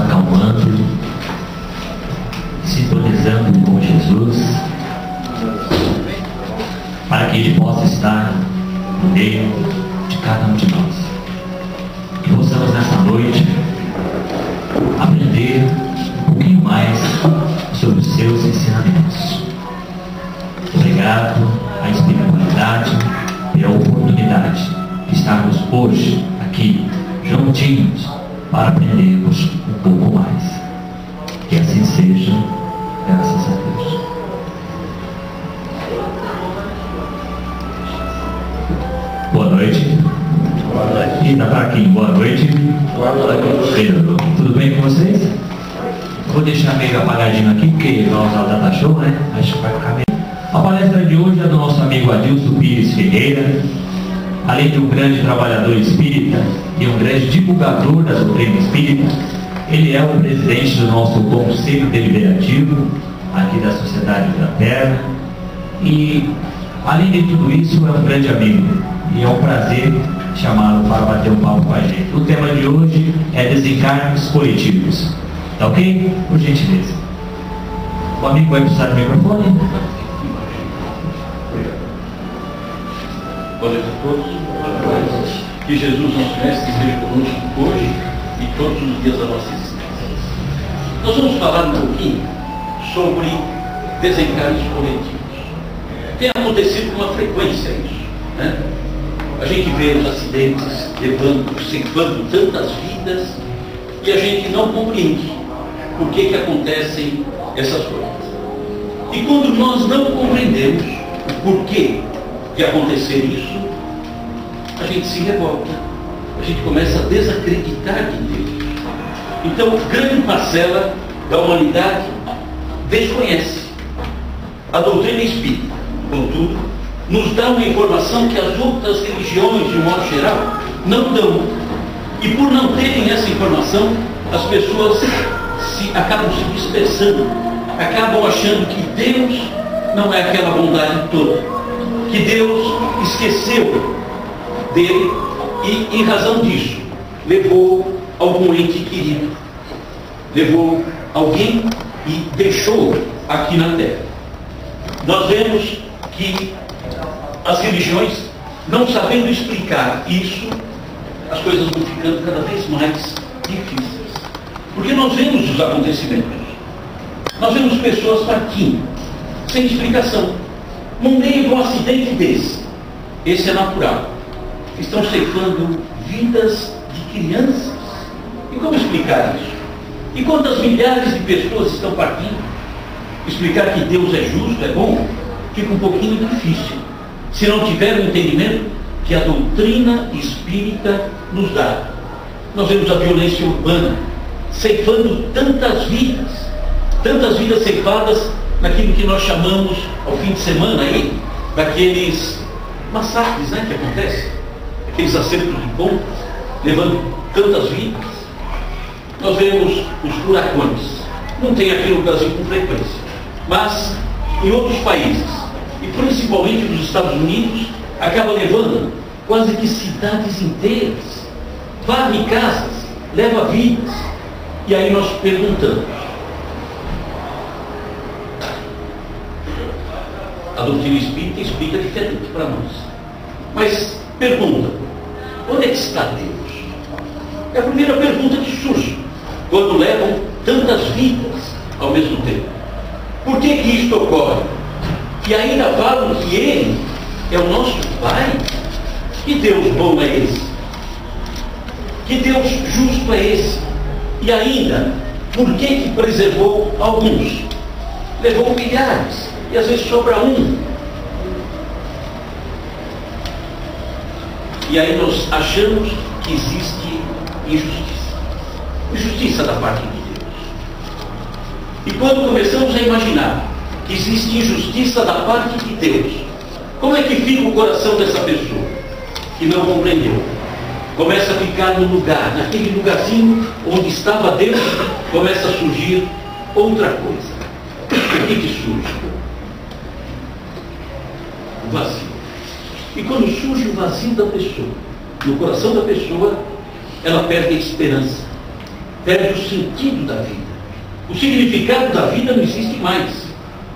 acalmando, sintonizando com Jesus, para que Ele possa estar no meio de cada um de nós. Que possamos nessa noite aprender um pouquinho mais sobre os seus ensinamentos. Obrigado à espiritualidade pela oportunidade de estarmos hoje aqui juntinhos para aprendermos um pouco mais. Que assim seja, graças a Deus. Boa noite. Boa noite. Rita Parquinho, boa noite. Boa noite. Pedro, tudo bem com vocês? Vou deixar meio apagadinho aqui, porque nós usar o data show, né? Acho que vai ficar meio. A palestra de hoje é do nosso amigo Adilson Pires Ferreira. Além de um grande trabalhador espírita e um grande divulgador da doutrina espírita, ele é o presidente do nosso Conselho Deliberativo aqui da Sociedade da Terra. E, além de tudo isso, é um grande amigo. E é um prazer chamá-lo para bater um papo com a gente. O tema de hoje é desencarnes coletivos. Tá ok? Por gentileza. O amigo vai precisar do microfone? Boa noite a todos. Que Jesus, nosso Mestre, esteja conosco hoje e todos os dias da nossa existência. Nós vamos falar um pouquinho sobre desencarnes coletivos. Tem acontecido com uma frequência isso, né? A gente vê os acidentes ceifando tantas vidas e a gente não compreende por que acontecem essas coisas. E quando nós não compreendemos o porquê de acontecer isso, a gente se revolta, a gente começa a desacreditar de Deus. Então, grande parcela da humanidade desconhece a doutrina espírita. Contudo, nos dá uma informação que as outras religiões, de um modo geral, não dão. E por não terem essa informação, as pessoas acabam se dispersando, acabam achando que Deus não é aquela bondade toda, que Deus esqueceu dele e, em razão disso, levou algum ente querido, levou alguém e deixou aqui na Terra. Nós vemos que as religiões, não sabendo explicar isso, as coisas vão ficando cada vez mais difíceis. Porque nós vemos os acontecimentos, nós vemos pessoas partindo, sem explicação, no meio de um acidente desse. Esse é natural. Estão ceifando vidas de crianças. E como explicar isso? E quantas milhares de pessoas estão partindo? Explicar que Deus é justo, é bom, fica um pouquinho difícil, se não tiver o entendimento que a doutrina espírita nos dá. Nós vemos a violência urbana ceifando tantas vidas ceifadas naquilo que nós chamamos, ao fim de semana aí, daqueles massacres, né, que acontecem, aqueles acertos de contas, levando tantas vidas. Nós vemos os furacões, não tem aqui no Brasil com frequência, mas em outros países, e principalmente nos Estados Unidos, acaba levando quase que cidades inteiras, varre casas, leva vidas. E aí nós perguntamos, a doutrina espírita explica diferente para nós. Mas pergunta, onde é que está Deus? É a primeira pergunta que surge quando levam tantas vidas ao mesmo tempo. Por que isto ocorre? E ainda falam que Ele é o nosso Pai. Que Deus bom é esse? Que Deus justo é esse? E ainda, por que preservou alguns? Levou milhares. E às vezes sobra um. E aí nós achamos que existe injustiça. Injustiça da parte de Deus. E quando começamos a imaginar que existe injustiça da parte de Deus, como é que fica o coração dessa pessoa que não compreendeu? Começa a ficar no lugar, naquele lugarzinho onde estava Deus, começa a surgir outra coisa. O que surge? O vazio. E quando surge o vazio da pessoa, no coração da pessoa, ela perde a esperança. perde o sentido da vida. O significado da vida não existe mais.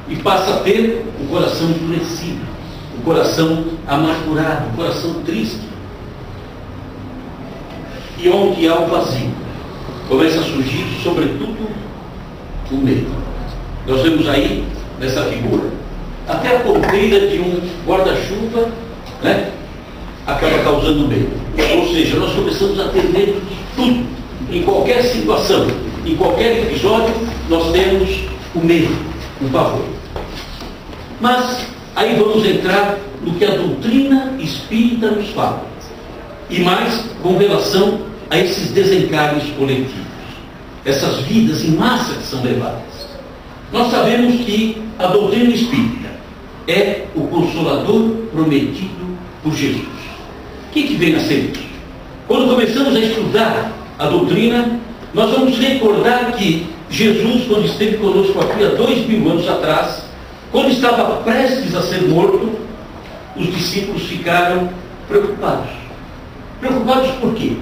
E passa a ter o coração endurecido, o coração amargurado, o coração triste. E onde há o vazio, começa a surgir, sobretudo, o medo. Nós vemos aí, nessa figura, até a ponteira de um guarda-chuva, né, acaba causando medo. Ou seja, nós começamos a ter medo de tudo. Em qualquer situação, em qualquer episódio, nós temos o medo, o pavor. Mas aí vamos entrar no que a doutrina espírita nos fala. E mais com relação a esses desencarnes coletivos. Essas vidas em massa que são levadas. Nós sabemos que a doutrina espírita é o Consolador prometido por Jesus. O que vem a ser isso? Quando começamos a estudar a doutrina, nós vamos recordar que Jesus, quando esteve conosco aqui há 2000 anos atrás, quando estava prestes a ser morto, os discípulos ficaram preocupados. Preocupados por quê?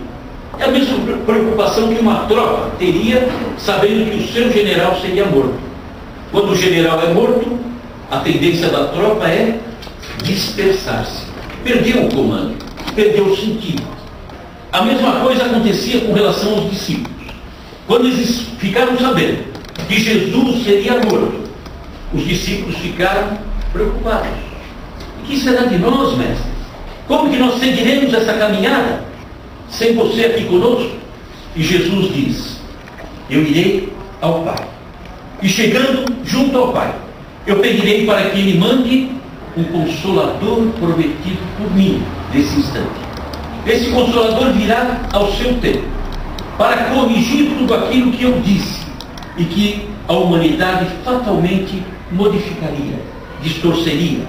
É a mesma preocupação que uma tropa teria sabendo que o seu general seria morto. Quando o general é morto, a tendência da tropa é dispersar-se. Perdeu o comando, perdeu o sentido. A mesma coisa acontecia com relação aos discípulos. Quando eles ficaram sabendo que Jesus seria morto, os discípulos ficaram preocupados. O que será de nós, mestre? Como que nós seguiremos essa caminhada sem você aqui conosco? E Jesus diz: eu irei ao Pai. E chegando junto ao Pai, eu pedirei para que Ele mande um Consolador prometido por mim nesse instante. Esse Consolador virá ao seu tempo, para corrigir tudo aquilo que eu disse e que a humanidade fatalmente modificaria, distorceria.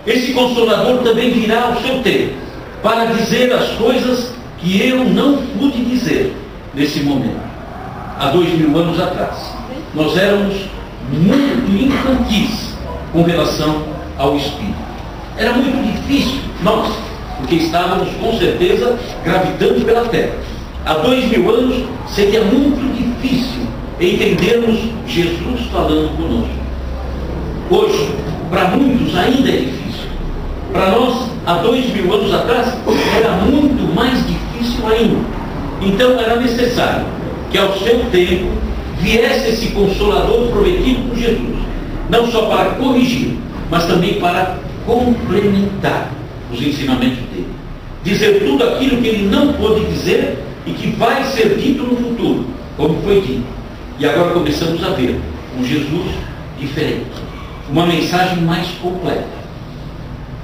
Esse Consolador também virá ao seu tempo, para dizer as coisas que eu não pude dizer nesse momento. Há 2000 anos atrás, nós éramos muito infantis com relação ao Espírito. Era muito difícil, nós, porque estávamos com certeza gravitando pela Terra. Há 2000 anos seria muito difícil entendermos Jesus falando conosco. Hoje, para muitos ainda é difícil. Para nós, há 2000 anos atrás, era muito mais difícil ainda. Então era necessário que ao seu tempo viesse esse Consolador prometido por Jesus, não só para corrigir, mas também para complementar os ensinamentos dele. Dizer tudo aquilo que ele não pôde dizer e que vai ser dito no futuro, como foi dito. E agora começamos a ver um Jesus diferente, uma mensagem mais completa.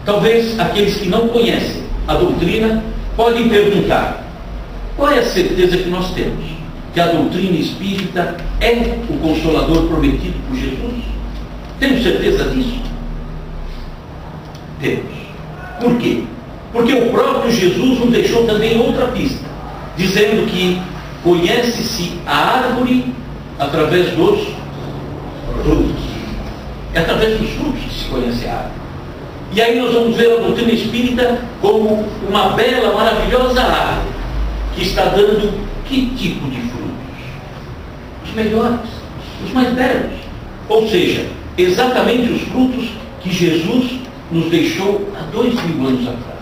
Talvez aqueles que não conhecem a doutrina podem perguntar: qual é a certeza que nós temos? Que a doutrina espírita é o Consolador prometido por Jesus? Temos certeza disso? Temos. Por quê? Porque o próprio Jesus nos deixou também outra pista, dizendo que conhece-se a árvore através dos frutos. É através dos frutos que se conhece a árvore. E aí nós vamos ver a doutrina espírita como uma bela, maravilhosa árvore, que está dando que tipo de frutos? Os melhores, os mais belos. Ou seja, exatamente os frutos que Jesus nos deixou há 2000 anos atrás.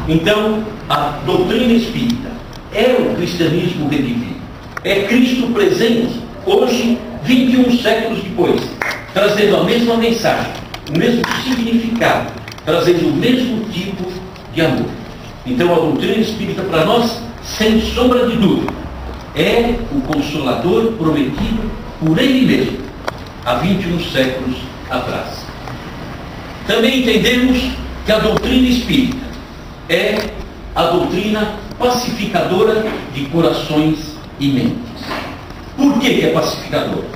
Então, a doutrina espírita é o cristianismo revivido. É Cristo presente, hoje, 21 séculos depois, trazendo a mesma mensagem, o mesmo significado, trazendo o mesmo tipo de amor. Então, a doutrina espírita para nós, sem sombra de dúvida, é o Consolador prometido por Ele mesmo, há 21 séculos atrás. Também entendemos que a doutrina espírita é a doutrina pacificadora de corações e mentes. Por que é pacificadora?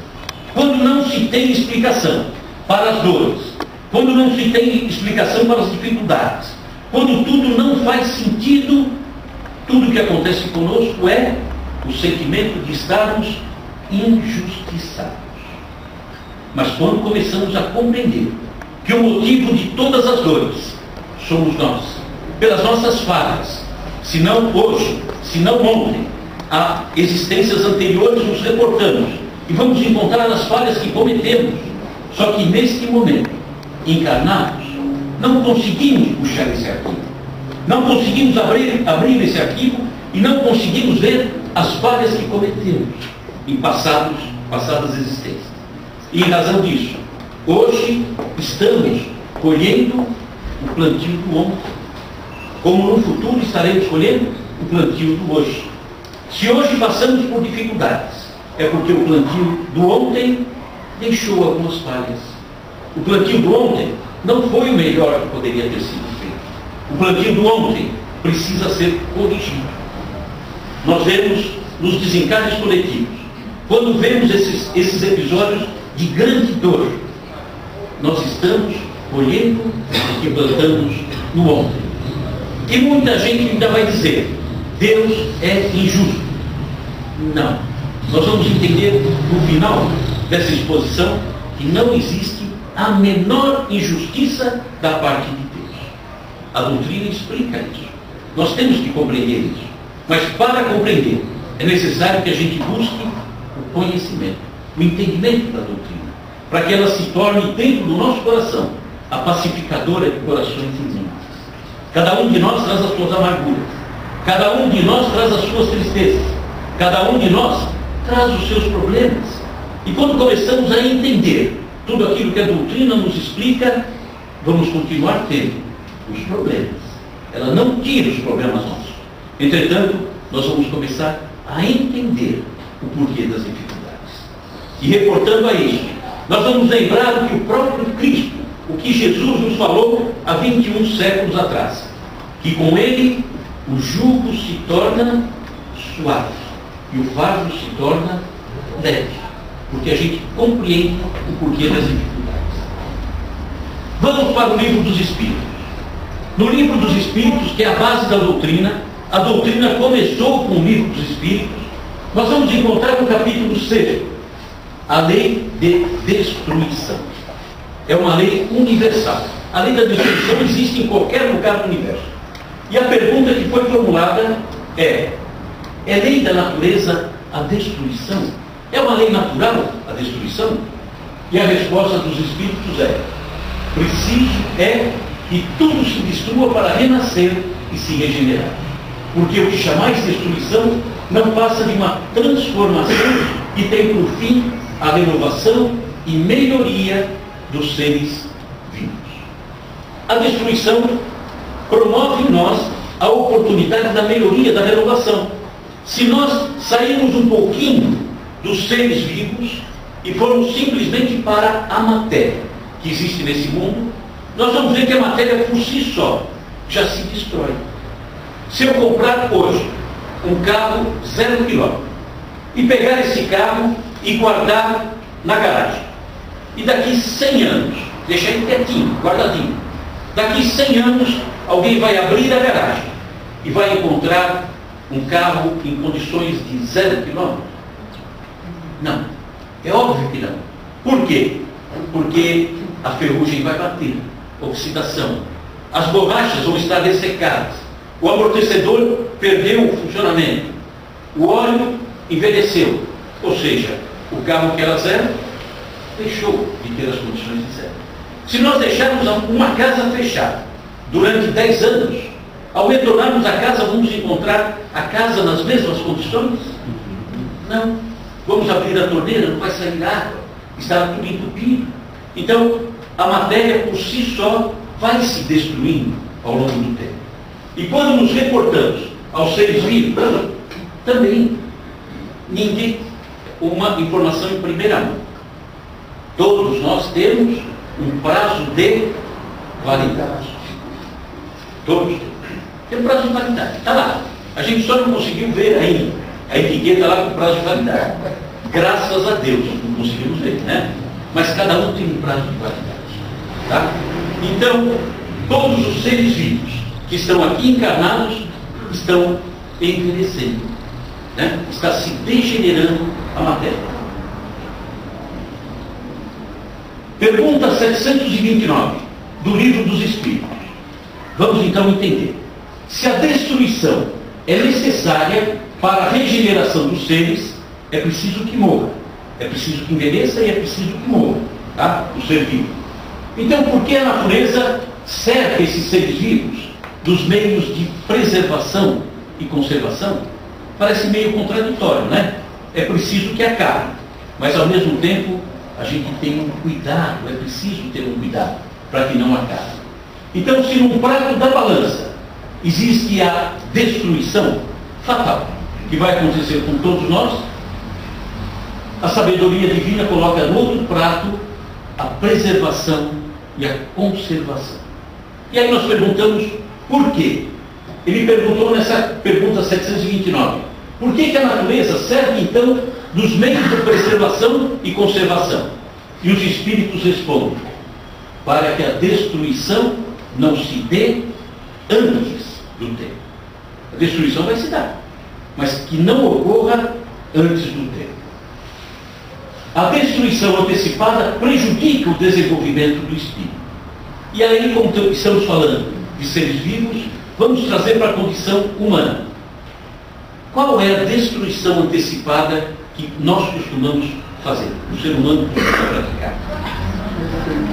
Quando não se tem explicação para as dores, quando não se tem explicação para as dificuldades, quando tudo não faz sentido, tudo que acontece conosco é o sentimento de estarmos injustiçados. Mas quando começamos a compreender que o motivo de todas as dores somos nós, pelas nossas falhas, se não hoje, se não ontem, a existências anteriores nos reportamos e vamos encontrar as falhas que cometemos. Só que neste momento, encarnados, não conseguimos puxar esse arquivo. Não conseguimos abrir esse arquivo e não conseguimos ver as falhas que cometemos em passadas existências. E em razão disso, hoje estamos colhendo o plantio do ontem, como no futuro estaremos colhendo o plantio do hoje. Se hoje passamos por dificuldades, é porque o plantio do ontem deixou algumas falhas. O plantio do ontem não foi o melhor que poderia ter sido feito. O plantio do ontem precisa ser corrigido. Nós vemos nos desencarnes coletivos, quando vemos esses episódios de grande dor, nós estamos colhendo o que plantamos no ontem. E muita gente ainda vai dizer, Deus é injusto. Não. Nós vamos entender no final dessa exposição que não existe a menor injustiça da parte de Deus. A doutrina explica isso. Nós temos que compreender isso. Mas para compreender, é necessário que a gente busque o conhecimento, o entendimento da doutrina, para que ela se torne dentro do nosso coração a pacificadora de corações e mentes. Cada um de nós traz as suas amarguras, cada um de nós traz as suas tristezas, cada um de nós traz os seus problemas. E quando começamos a entender tudo aquilo que a doutrina nos explica, vamos continuar tendo os problemas. Ela não tira os problemas nossos. Entretanto, nós vamos começar a entender o porquê das dificuldades. E reportando a isso, nós vamos lembrar o que o próprio Cristo, o que Jesus nos falou há 21 séculos atrás, que com ele o jugo se torna suave e o fardo se torna leve, porque a gente compreende o porquê das dificuldades. Vamos para o livro dos Espíritos. No livro dos Espíritos, que é a base da doutrina, a doutrina começou com o livro dos Espíritos, nós vamos encontrar no capítulo 6, a lei de destruição. É uma lei universal. A lei da destruição existe em qualquer lugar do universo. E a pergunta que foi formulada é lei da natureza a destruição? É uma lei natural a destruição? E a resposta dos Espíritos é: preciso é que tudo se destrua para renascer e se regenerar. Porque o que chamais destruição não passa de uma transformação que tem por fim a renovação e melhoria dos seres vivos. A destruição promove em nós a oportunidade da melhoria, da renovação. Se nós sairmos um pouquinho dos seres vivos e formos simplesmente para a matéria que existe nesse mundo, nós vamos ver que a matéria por si só já se destrói. Se eu comprar hoje um carro 0 km e pegar esse carro e guardar na garagem, e daqui 100 anos, deixar ele quietinho, guardadinho, daqui 100 anos alguém vai abrir a garagem e vai encontrar um carro em condições de 0 km? Não. É óbvio que não. Por quê? Porque a ferrugem vai bater, oxidação. As borrachas vão estar ressecadas. O amortecedor perdeu o funcionamento. O óleo envelheceu. Ou seja, o carro que era 0 deixou de ter as condições de 0. Se nós deixarmos uma casa fechada durante 10 anos, ao retornarmos à casa, vamos encontrar a casa nas mesmas condições? Não. Vamos abrir a torneira, não vai sair água. Está tudo entupido. Então, a matéria por si só vai se destruindo ao longo do tempo. E quando nos reportamos aos seres vivos, também ninguém uma informação em primeira mão. Todos nós temos um prazo de validade. Todos temos. Tem um prazo de validade. Está lá. A gente só não conseguiu ver ainda. A etiqueta lá com prazo de validade. Graças a Deus, não conseguimos ver, né? Mas cada um tem um prazo de validade. Tá? Então, todos os seres vivos que estão aqui encarnados estão envelhecendo. Né? Está se degenerando a matéria. Pergunta 729 do Livro dos Espíritos. Vamos então entender. Se a destruição é necessária para a regeneração dos seres, é preciso que morra. É preciso que envelheça e é preciso que morra, tá? O ser vivo. Então, por que a natureza cerca esses seres vivos dos meios de preservação e conservação? Parece meio contraditório, né? É preciso que acabe, mas ao mesmo tempo a gente tem um cuidado, é preciso ter um cuidado para que não acabe. Então, se num prato da balança existe a destruição fatal, que vai acontecer com todos nós, a sabedoria divina coloca no outro prato a preservação e a conservação. E aí nós perguntamos por quê? Ele perguntou nessa pergunta 729. Por que a natureza serve então dos meios de preservação e conservação? E os espíritos respondem: para que a destruição não se dê antes do tempo. A destruição vai se dar, mas que não ocorra antes do tempo. A destruição antecipada prejudica o desenvolvimento do espírito. E aí, como estamos falando de seres vivos, vamos trazer para a condição humana. Qual é a destruição antecipada que nós costumamos fazer? O ser humano costuma praticar?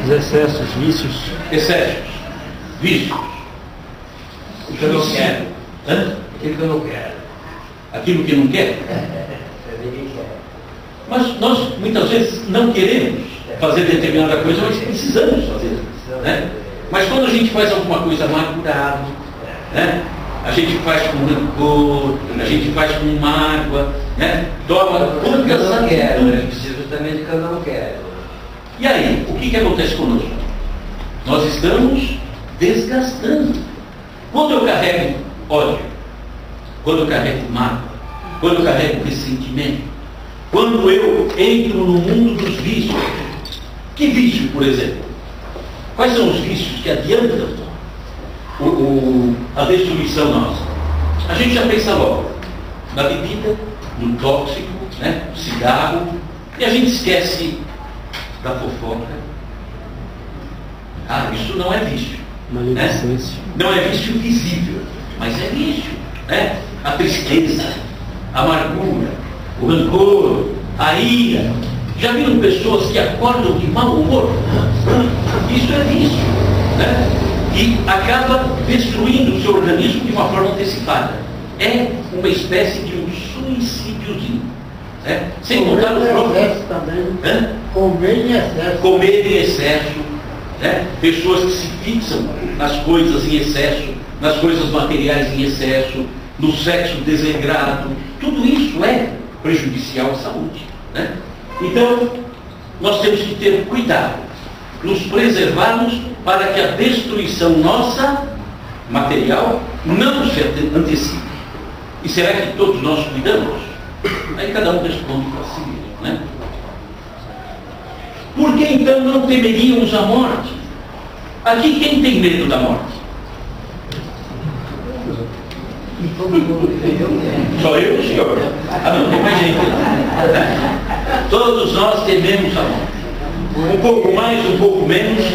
Os excessos, vícios. Excessos, vícios. O que eu não quero. Hã? Aquilo que eu não quero. Aquilo que não quer? Ninguém quer. Mas nós, muitas vezes, não queremos fazer determinada coisa, mas precisamos fazer. Né? Mas quando a gente faz alguma coisa amargurado, né? A gente faz com rancor, a gente faz com mágoa, né? Toma quantas Eu não quero, atitudes. preciso justamente que eu não quero. E aí, o que acontece conosco? Nós estamos desgastando. Quando eu carrego ódio, quando eu carrego mágoa, quando eu carrego ressentimento, quando eu entro no mundo dos vícios. Que vício, por exemplo? Quais são os vícios que adiantam a destruição nossa? A gente já pensa logo na bebida, no tóxico, né? No cigarro, e a gente esquece da fofoca. Ah, isso não é vício. Maledicência. Né? Não é vício visível, mas é vício. Né? A tristeza, a amargura, o rancor, a ira. Já viram pessoas que acordam de mau humor? Isso é vício. Né? E acaba destruindo o seu organismo de uma forma antecipada. É uma espécie de um suicídiozinho. Né? Sem contar os próprios. Também. Comer em excesso. Comer em excesso. Né? Pessoas que se fixam nas coisas em excesso, nas coisas materiais em excesso, no sexo desregrado. Tudo isso é prejudicial à saúde. Né? Então, nós temos que ter cuidado, nos preservarmos para que a destruição nossa, material, não se antecipe. E será que todos nós cuidamos? Aí cada um responde para si mesmo. Né? Por que então não temeríamos a morte? Aqui quem tem medo da morte? Só eu e o senhor. Ah não, tem mais gente. Todos nós tememos a morte. Um pouco mais, um pouco menos.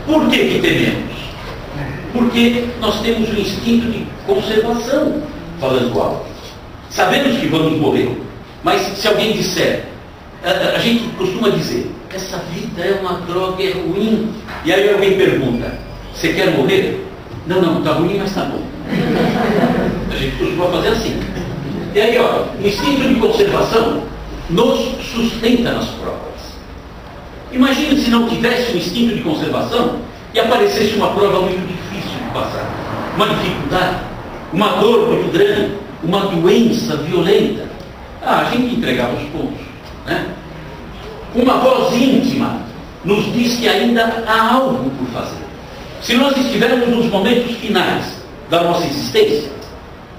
Por que tememos? Porque nós temos um instinto de conservação, falando alto. Sabemos que vamos morrer, mas se alguém disser, a gente costuma dizer, essa vida é uma droga, é ruim. E aí alguém pergunta, você quer morrer? Não, não, está ruim, mas está bom. A gente costuma fazer assim. E aí, ó, o instinto de conservação nos sustenta nas provas. Imagine se não tivesse o instinto de conservação e aparecesse uma prova muito difícil de passar. Uma dificuldade, uma dor muito grande, uma doença violenta. Ah, a gente entregava os pontos. Né? Uma voz íntima nos diz que ainda há algo por fazer. Se nós estivermos nos momentos finais da nossa existência,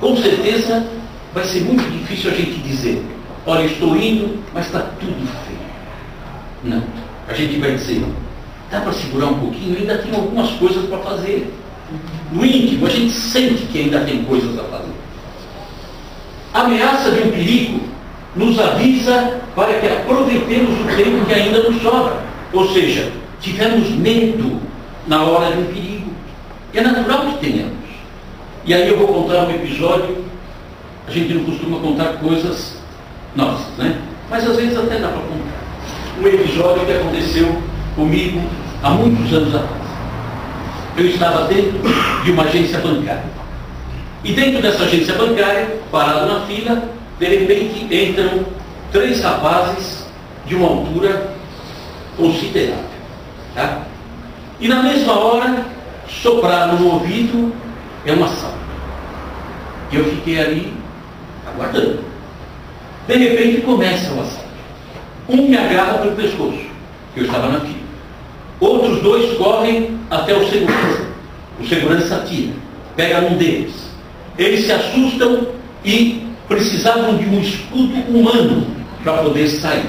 com certeza vai ser muito difícil a gente dizer, olha, estou indo, mas está tudo feio. Não. A gente vai dizer, dá para segurar um pouquinho, ainda tem algumas coisas para fazer. No íntimo, a gente sente que ainda tem coisas a fazer. A ameaça de um perigo nos avisa para que aproveitemos o tempo que ainda nos sobra. Ou seja, tivemos medo na hora de um perigo. É natural que tenhamos. E aí eu vou contar um episódio a gente não costuma contar coisas nossas, né? Mas às vezes até dá para contar. Um episódio que aconteceu comigo há muitos anos atrás. Eu estava dentro de uma agência bancária. E dentro dessa agência bancária, parado na fila, de repente entram 3 rapazes de uma altura considerável. Tá? E na mesma hora, sopraram no ouvido, é um assalto. E eu fiquei ali, aguardando. De repente começa o assalto. Um me agarra pelo pescoço, que eu estava na fila. Outros 2 correm até o segurança. O segurança atira, pega um deles. Eles se assustam e precisavam de um escudo humano para poder sair.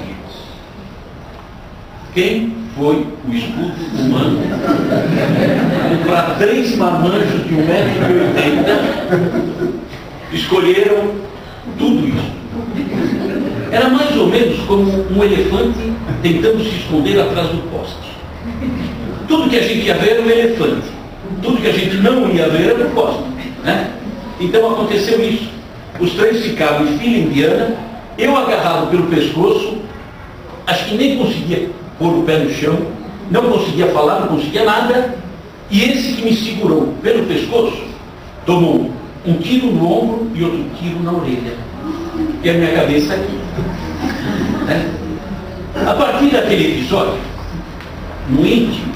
Quem foi o escudo humano? Para 3 marmanjos de 1,80 m, escolheram tudo isso. Era mais ou menos como um elefante tentando se esconder atrás do poste. Tudo que a gente ia ver era um elefante. Tudo que a gente não ia ver era um poste. Né? Então aconteceu isso. Os 3 ficaram em fila indiana, eu agarrado pelo pescoço, acho que nem conseguia pôr o pé no chão, não conseguia falar, não conseguia nada, e esse que me segurou pelo pescoço tomou um tiro no ombro e outro tiro na orelha. E a minha cabeça aqui. Né? A partir daquele episódio, no íntimo,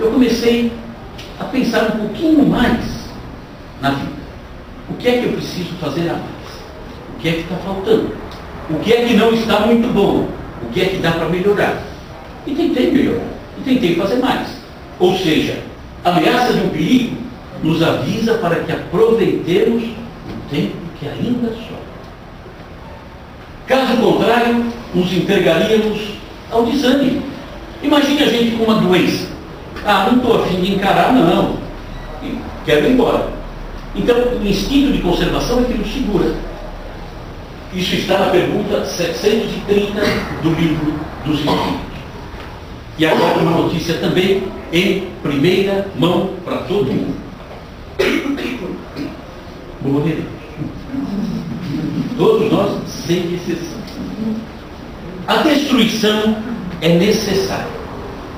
eu comecei a pensar um pouquinho mais na vida. O que é que eu preciso fazer a mais? O que é que está faltando? O que é que não está muito bom? O que é que dá para melhorar? E tentei melhorar. E tentei fazer mais. Ou seja, a ameaça de um perigo nos avisa para que aproveitemos o tempo que ainda sobra. Caso contrário, nos entregaríamos ao desânimo. Imagine a gente com uma doença. Ah, não estou a fim de encarar, não. Quero ir embora. Então, o instinto de conservação é que nos segura. Isso está na pergunta 730 do livro dos Espíritos. E agora uma notícia também em primeira mão para todo mundo. Morreremos. Todos nós, sem exceção. A destruição é necessária.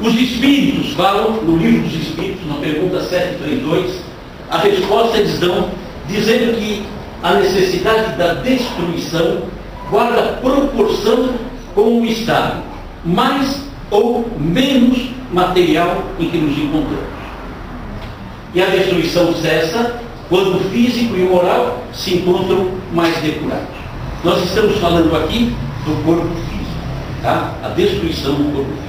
Os Espíritos falam, no livro dos Espíritos, na pergunta 732, a resposta eles dão, dizendo que a necessidade da destruição guarda proporção com o estado mais ou menos material em que nos encontramos. E a destruição cessa quando o físico e o moral se encontram mais depurados. Nós estamos falando aqui do corpo físico, tá? A destruição do corpo físico.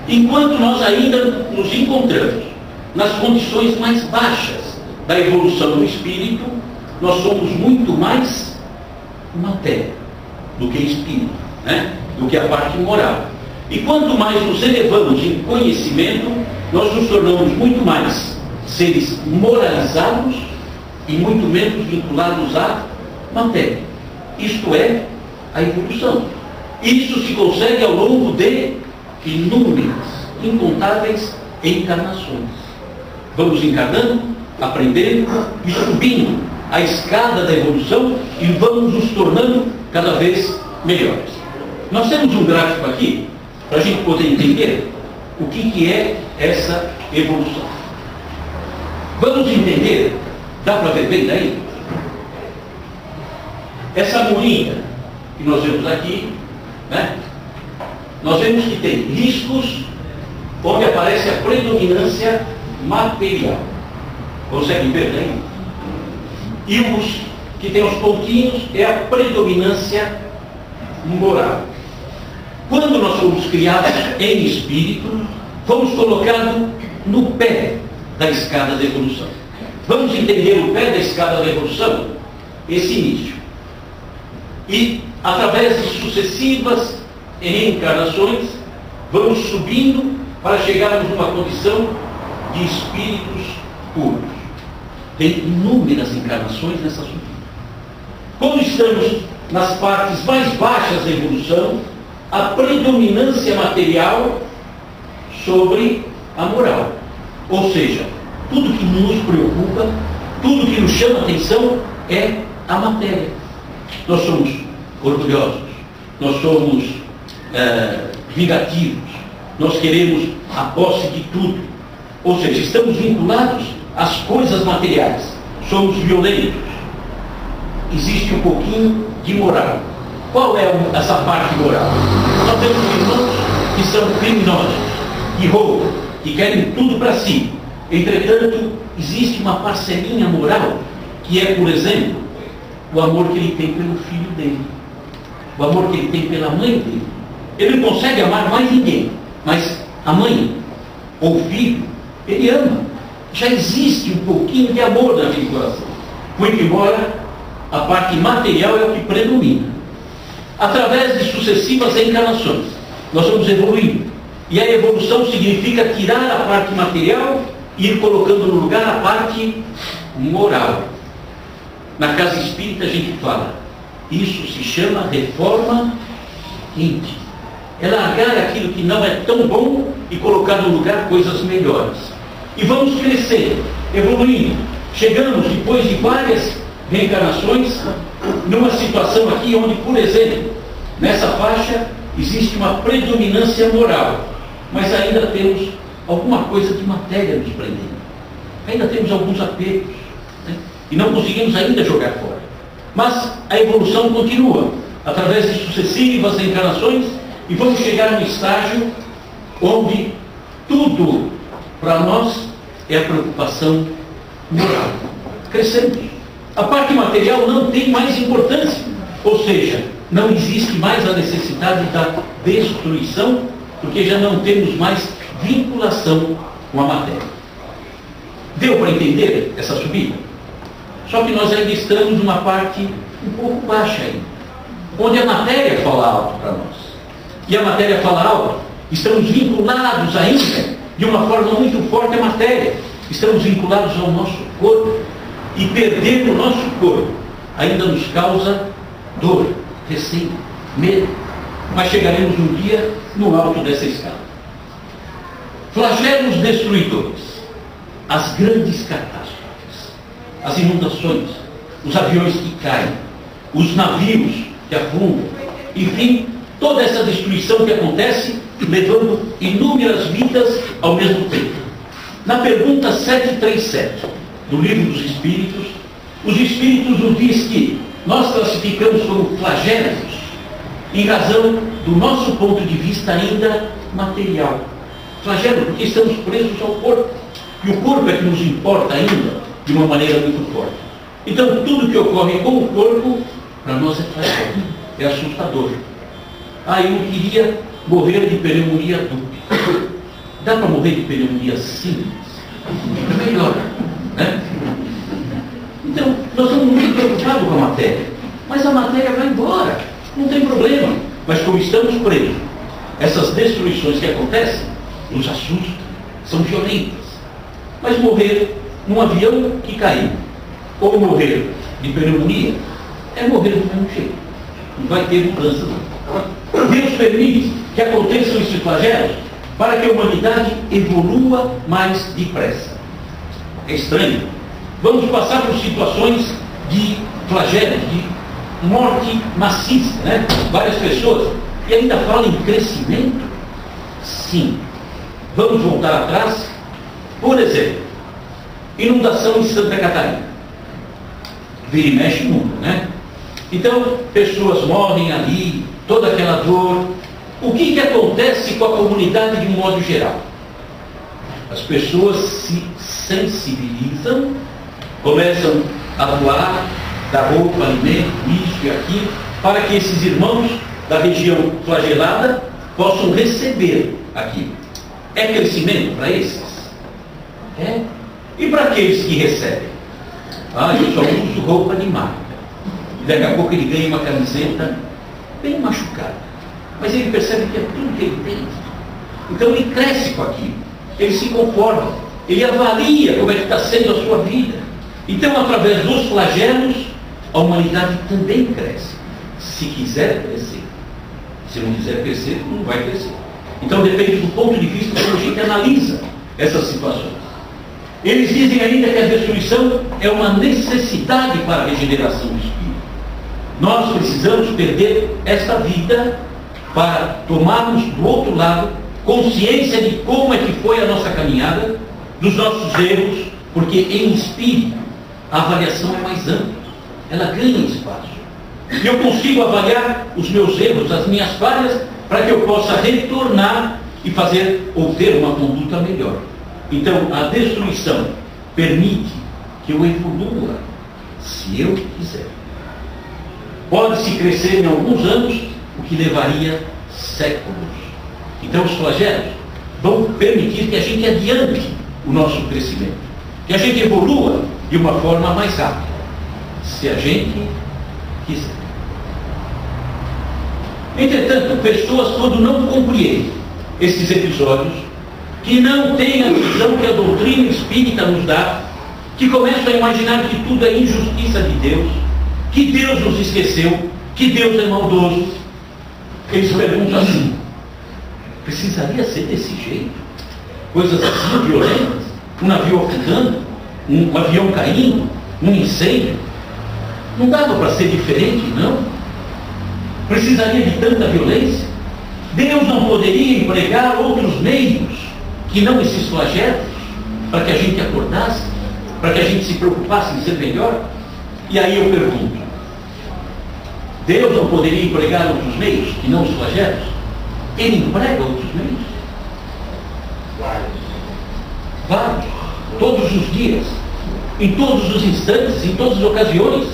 Enquanto nós ainda nos encontramos nas condições mais baixas da evolução do espírito, nós somos muito mais matéria do que espírito, né? Do que a parte moral. E quanto mais nos elevamos em conhecimento, nós nos tornamos muito mais seres moralizados e muito menos vinculados à matéria. Isto é a evolução. Isso se consegue ao longo de inúmeras, incontáveis encarnações. Vamos encarnando, aprendendo e subindo a escada da evolução e vamos nos tornando cada vez melhores. Nós temos um gráfico aqui para a gente poder entender o que é essa evolução. Vamos entender, dá para ver bem daí? Essa murinha que nós vemos aqui, né? Nós vemos que tem riscos onde aparece a predominância material. Conseguem ver daí? E os que tem os pontinhos é a predominância moral. Quando nós fomos criados em espírito, fomos colocados no pé da escada da evolução. Vamos entender o pé da escada da evolução? Esse início. E, através de sucessivas reencarnações, vamos subindo para chegarmos numa condição de espíritos puros. Tem inúmeras encarnações nessa subida. Quando estamos nas partes mais baixas da evolução, a predominância material sobre a moral. Ou seja, tudo que nos preocupa, tudo que nos chama atenção é a matéria. Nós somos orgulhosos, nós somos vingativos, nós queremos a posse de tudo. Ou seja, estamos vinculados às coisas materiais, somos violentos. Existe um pouquinho de moral. Qual é essa parte moral? Nós temos irmãos que são criminosos, que roubam, que querem tudo para si. Entretanto, existe uma parcelinha moral, que é, por exemplo, o amor que ele tem pelo filho dele, o amor que ele tem pela mãe dele. Ele não consegue amar mais ninguém, mas a mãe ou o filho, ele ama. Já existe um pouquinho de amor na vinculação, muito embora a parte material é o que predomina. Através de sucessivas encarnações, nós vamos evoluindo. E a evolução significa tirar a parte material e ir colocando no lugar a parte moral. Na casa espírita a gente fala, isso se chama reforma íntima. É largar aquilo que não é tão bom e colocar no lugar coisas melhores. E vamos crescendo, evoluindo. Chegamos, depois de várias reencarnações, numa situação aqui onde, por exemplo, nessa faixa existe uma predominância moral, mas ainda temos alguma coisa de matéria nos prendendo. Ainda temos alguns apegos, né? E não conseguimos ainda jogar fora. Mas a evolução continua, através de sucessivas reencarnações, e vamos chegar num estágio onde tudo para nós é a preocupação moral. Crescemos. A parte material não tem mais importância, ou seja, não existe mais a necessidade da destruição, porque já não temos mais vinculação com a matéria. Deu para entender essa subida? Só que nós ainda estamos numa parte um pouco baixa ainda, onde a matéria fala alto para nós. E a matéria fala alto, estamos vinculados ainda de uma forma muito forte à matéria. Estamos vinculados ao nosso corpo, e perder o nosso corpo ainda nos causa dor, receio, medo. Mas chegaremos um dia no alto dessa escala. Flagelos destruidores, as grandes catástrofes, as inundações, os aviões que caem, os navios que afundam, enfim, toda essa destruição que acontece, levando inúmeras vidas ao mesmo tempo. Na pergunta 737 do Livro dos Espíritos, os Espíritos nos diz que nós classificamos como flagelos em razão do nosso ponto de vista ainda material. Flagelo porque estamos presos ao corpo, e o corpo é que nos importa ainda de uma maneira muito forte. Então tudo que ocorre com o corpo para nós é flagelo, é assustador. Eu queria morrer de pneumonia dúbia. Dá para morrer de pneumonia simples? É melhor, né? Então, nós estamos muito preocupados com a matéria. Mas a matéria vai embora, não tem problema. Mas como estamos presos, essas destruições que acontecem nos assustam, são violentas. Mas morrer num avião que caiu, ou morrer de pneumonia, é morrer do mesmo jeito. Não vai ter mudança, não. Deus permite que aconteçam esses flagelos para que a humanidade evolua mais depressa. É estranho. Vamos passar por situações de flagelos, de morte maciça, né? Várias pessoas. E ainda falam em crescimento? Sim. Vamos voltar atrás. Por exemplo, inundação em Santa Catarina. Vira e mexe o mundo, né? Então, pessoas morrem ali, toda aquela dor. O que acontece com a comunidade de um modo geral? As pessoas se sensibilizam, começam a doar, dar roupa, alimento, isso e aquilo, para que esses irmãos da região flagelada possam receber aquilo. É crescimento para esses? É. E para aqueles que recebem? Eu só uso roupa de marca. E daqui a pouco ele ganha uma camiseta bem machucada. Mas ele percebe que é tudo que ele tem. Então ele cresce com aquilo. Ele se conforma. Ele avalia como é que está sendo a sua vida. Então, através dos flagelos, a humanidade também cresce. Se quiser crescer. Se não quiser crescer, não vai crescer. Então depende do ponto de vista como a gente analisa essas situações. Eles dizem ainda que a destruição é uma necessidade para a regeneração do espírito. Nós precisamos perder esta vida para tomarmos do outro lado consciência de como é que foi a nossa caminhada, dos nossos erros, porque em espírito a avaliação é mais ampla, ela ganha espaço. E eu consigo avaliar os meus erros, as minhas falhas, para que eu possa retornar e fazer ou ter uma conduta melhor. Então, a destruição permite que eu evolua, se eu quiser. Pode-se crescer em alguns anos, o que levaria séculos. Então, os flagelos vão permitir que a gente adiante o nosso crescimento, que a gente evolua de uma forma mais rápida, se a gente quiser. Entretanto, pessoas, quando não compreendem esses episódios, que não têm a visão que a doutrina espírita nos dá, que começam a imaginar que tudo é injustiça de Deus, que Deus nos esqueceu, que Deus é maldoso, eles perguntam assim: precisaria ser desse jeito? Coisas assim violentas? Um navio afundando? Um avião caindo? Um incêndio? Não dava para ser diferente, não? Precisaria de tanta violência? Deus não poderia empregar outros meios que não esses flagelos, para que a gente acordasse, para que a gente se preocupasse em ser melhor? E aí eu pergunto: Deus não poderia empregar outros meios que não os flagelos? Ele emprega outros meios? Vários. Todos os dias, em todos os instantes, em todas as ocasiões.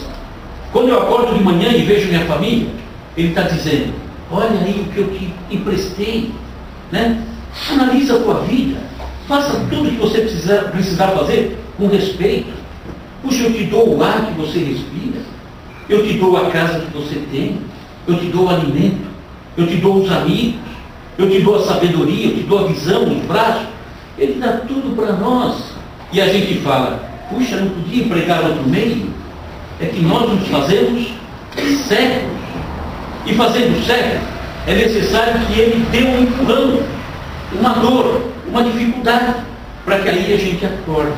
Quando eu acordo de manhã e vejo minha família, Ele está dizendo: olha aí o que eu te emprestei, né? Analisa a tua vida, faça tudo o que você precisar fazer com respeito. Puxa, eu te dou o ar que você respira, eu te dou a casa que você tem, eu te dou o alimento, eu te dou os amigos, eu te dou a sabedoria, eu te dou a visão, os braços. Ele dá tudo para nós. E a gente fala: puxa, não podia empregar outro meio? É que nós nos fazemos cegos. E fazendo cego, é necessário que Ele dê um empurrão, uma dor, uma dificuldade, para que aí a gente acorde.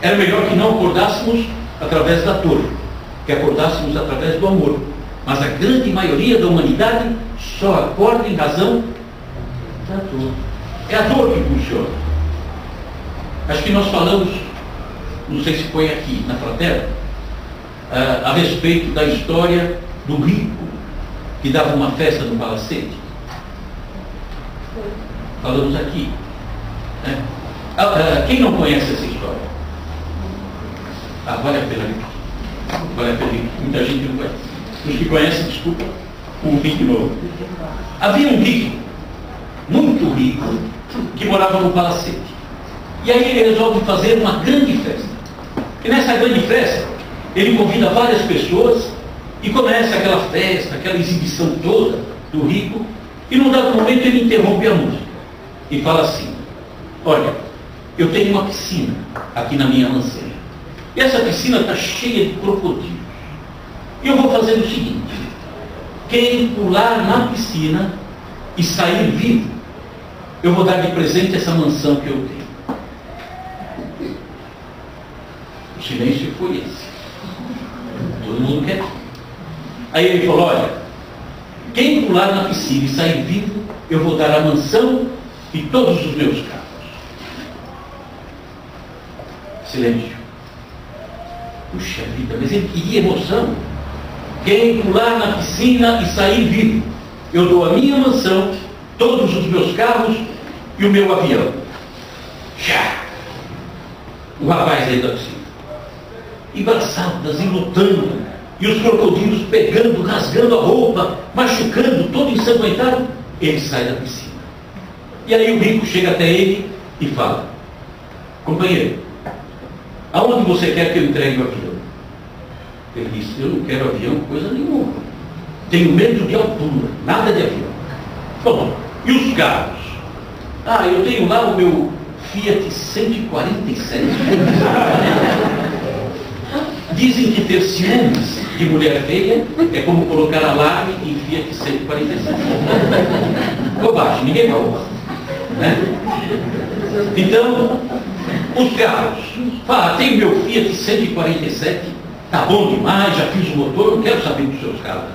Era melhor que não acordássemos através da dor, que acordássemos através do amor. Mas a grande maioria da humanidade só acorda em razão da dor. É a dor que funciona. Acho que nós falamos, não sei se foi aqui na Fraterna, a respeito da história do rico que dava uma festa no palacete. Falamos aqui, né? Quem não conhece essa história? Vale a pena. Vale a pena. Muita gente não conhece. Os que conhecem, desculpa, ouvir de novo. Havia um rico, muito rico, que morava no palacete. E aí ele resolve fazer uma grande festa. E nessa grande festa, ele convida várias pessoas e começa aquela festa, aquela exibição toda do rico. E num dado momento ele interrompe a música e fala assim: olha, eu tenho uma piscina aqui na minha mansão. E essa piscina está cheia de crocodilos. E eu vou fazer o seguinte: quem pular na piscina e sair vivo, eu vou dar de presente essa mansão que eu tenho. O silêncio foi esse. Todo mundo quer. Aí ele falou: olha, quem pular na piscina e sair vivo, eu vou dar a mansão e todos os meus carros. Silêncio. Puxa vida, mas ele queria emoção. Quem pular na piscina e sair vivo, eu dou a minha mansão, todos os meus carros e o meu avião. Já! O rapaz aí da piscina. E braçadas, e lutando, e os crocodilos pegando, rasgando a roupa, machucando, todo ensanguentado. Ele sai da piscina. E aí o rico chega até ele e fala: companheiro, aonde você quer que eu entregue o avião? Ele disse: eu não quero avião, coisa nenhuma. Tenho medo de altura, nada de avião. Bom, e os carros? Eu tenho lá o meu Fiat 147. Dizem que ter ciúmes de mulher feia é como colocar alarme em Fiat 147. Bobagem, ninguém vai roubar, né? Então, Os carros. Fala, tem meu Fiat 147, tá bom demais, já fiz o motor, não quero saber dos seus carros.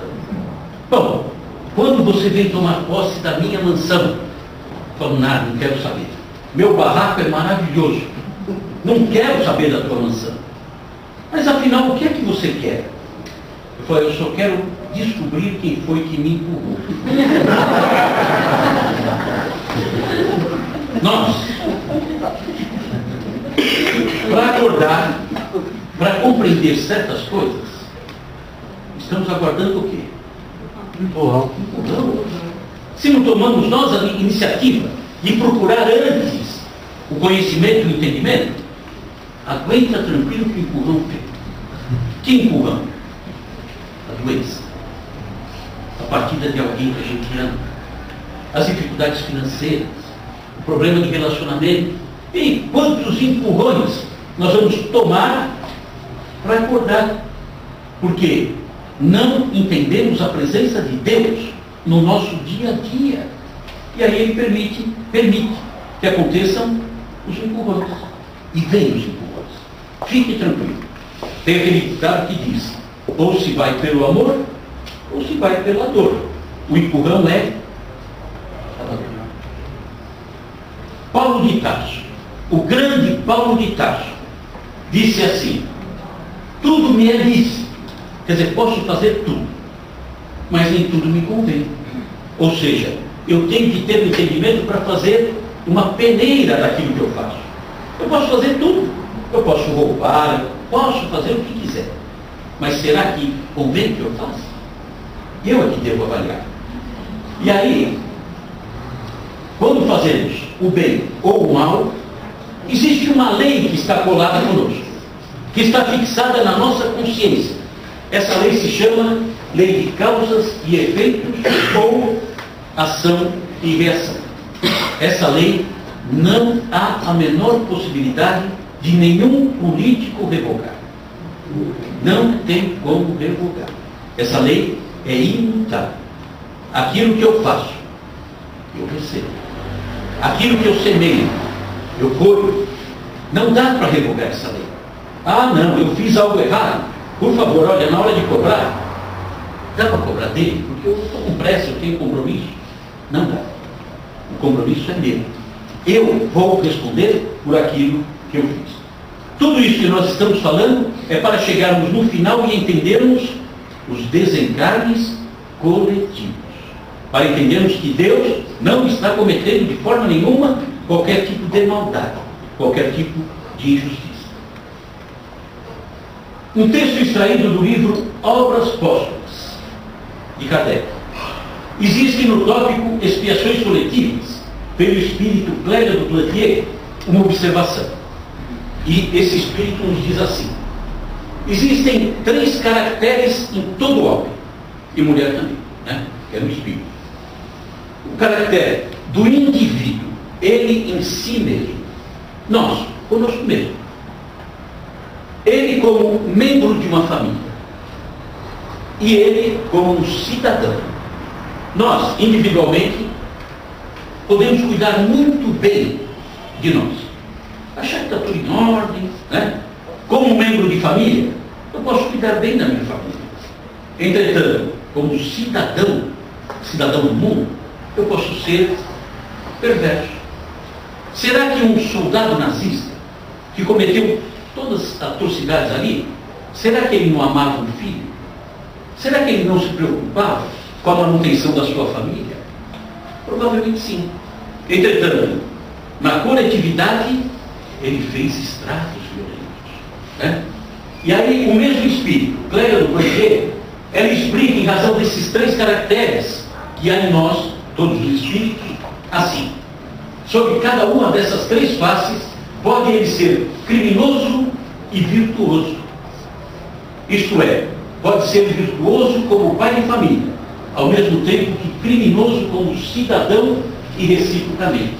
Bom, quando você vem tomar posse da minha mansão, falo, nada, não quero saber. Meu barraco é maravilhoso, não quero saber da tua mansão. Mas afinal, o que é que você quer? Eu falei, eu só quero descobrir quem foi que me empurrou. Nós, para acordar, para compreender certas coisas, estamos aguardando o quê? Empurrão. Não. Se não tomamos nós a iniciativa de procurar antes o conhecimento e o entendimento, aguenta tranquilo que o empurrão vem. Que empurrão? A doença. A partida de alguém que a gente ama. As dificuldades financeiras. O problema de relacionamento. E quantos empurrões nós vamos tomar para acordar? Porque não entendemos a presença de Deus no nosso dia a dia. E aí Ele permite que aconteçam os empurrões. E vem os empurrões. Fique tranquilo. Tem aquele ditado que diz, ou se vai pelo amor, ou se vai pela dor. O empurrão é a dor. Paulo de Tarso, o grande Paulo de Tarso, disse assim, tudo me é lícito. Quer dizer, posso fazer tudo, mas nem tudo me convém. Ou seja, eu tenho que ter o entendimento para fazer uma peneira daquilo que eu faço. Eu posso fazer tudo. Eu posso roubar, eu posso fazer o que quiser. Mas será que convém que eu faça? Eu é que devo avaliar. E aí, quando fazemos o bem ou o mal, existe uma lei que está colada conosco, que está fixada na nossa consciência. Essa lei se chama lei de causas e efeitos ou ação e reação. Essa lei não há a menor possibilidade de nenhum político revogar. Não tem como revogar. Essa lei é imutável. Aquilo que eu faço, eu recebo. Aquilo que eu semeio, eu colho. Não dá para revogar essa lei. Ah, não, eu fiz algo errado. Por favor, olha, na hora de cobrar, dá para cobrar dele? Porque eu estou com pressa, eu tenho compromisso. Não dá. O compromisso é meu. Eu vou responder por aquilo que eu fiz. Tudo isso que nós estamos falando é para chegarmos no final e entendermos os desencarnes coletivos. Para entendermos que Deus não está cometendo de forma nenhuma qualquer tipo de maldade, qualquer tipo de injustiça. Um texto extraído do livro Obras Póstumas, de Kardec. Existe no tópico Expiações Coletivas, pelo espírito Clélia do Plantier, uma observação. E esse espírito nos diz assim: existem 3 caracteres em todo homem, e mulher também, né? Que é no espírito. O caractere do indivíduo, ele em si mesmo, nós, conosco mesmo. Ele como membro de uma família. E ele como um cidadão. Nós, individualmente, podemos cuidar muito bem de nós. Achar que está tudo em ordem, né? Como membro de família, eu posso cuidar bem da minha família. Entretanto, como cidadão do mundo, eu posso ser perverso. Será que um soldado nazista que cometeu todas as atrocidades ali, será que ele não amava um filho? Será que ele não se preocupava com a manutenção da sua família? Provavelmente sim. Entretanto, na coletividade, ele fez estragos violentos, né? E aí o mesmo espírito, Clélia do Plantier, ela explica em razão desses 3 caracteres que há em nós, todos os espíritos, assim. Sobre cada uma dessas 3 faces, pode ele ser criminoso e virtuoso. Isto é, pode ser virtuoso como pai de família, ao mesmo tempo que criminoso como cidadão e reciprocamente.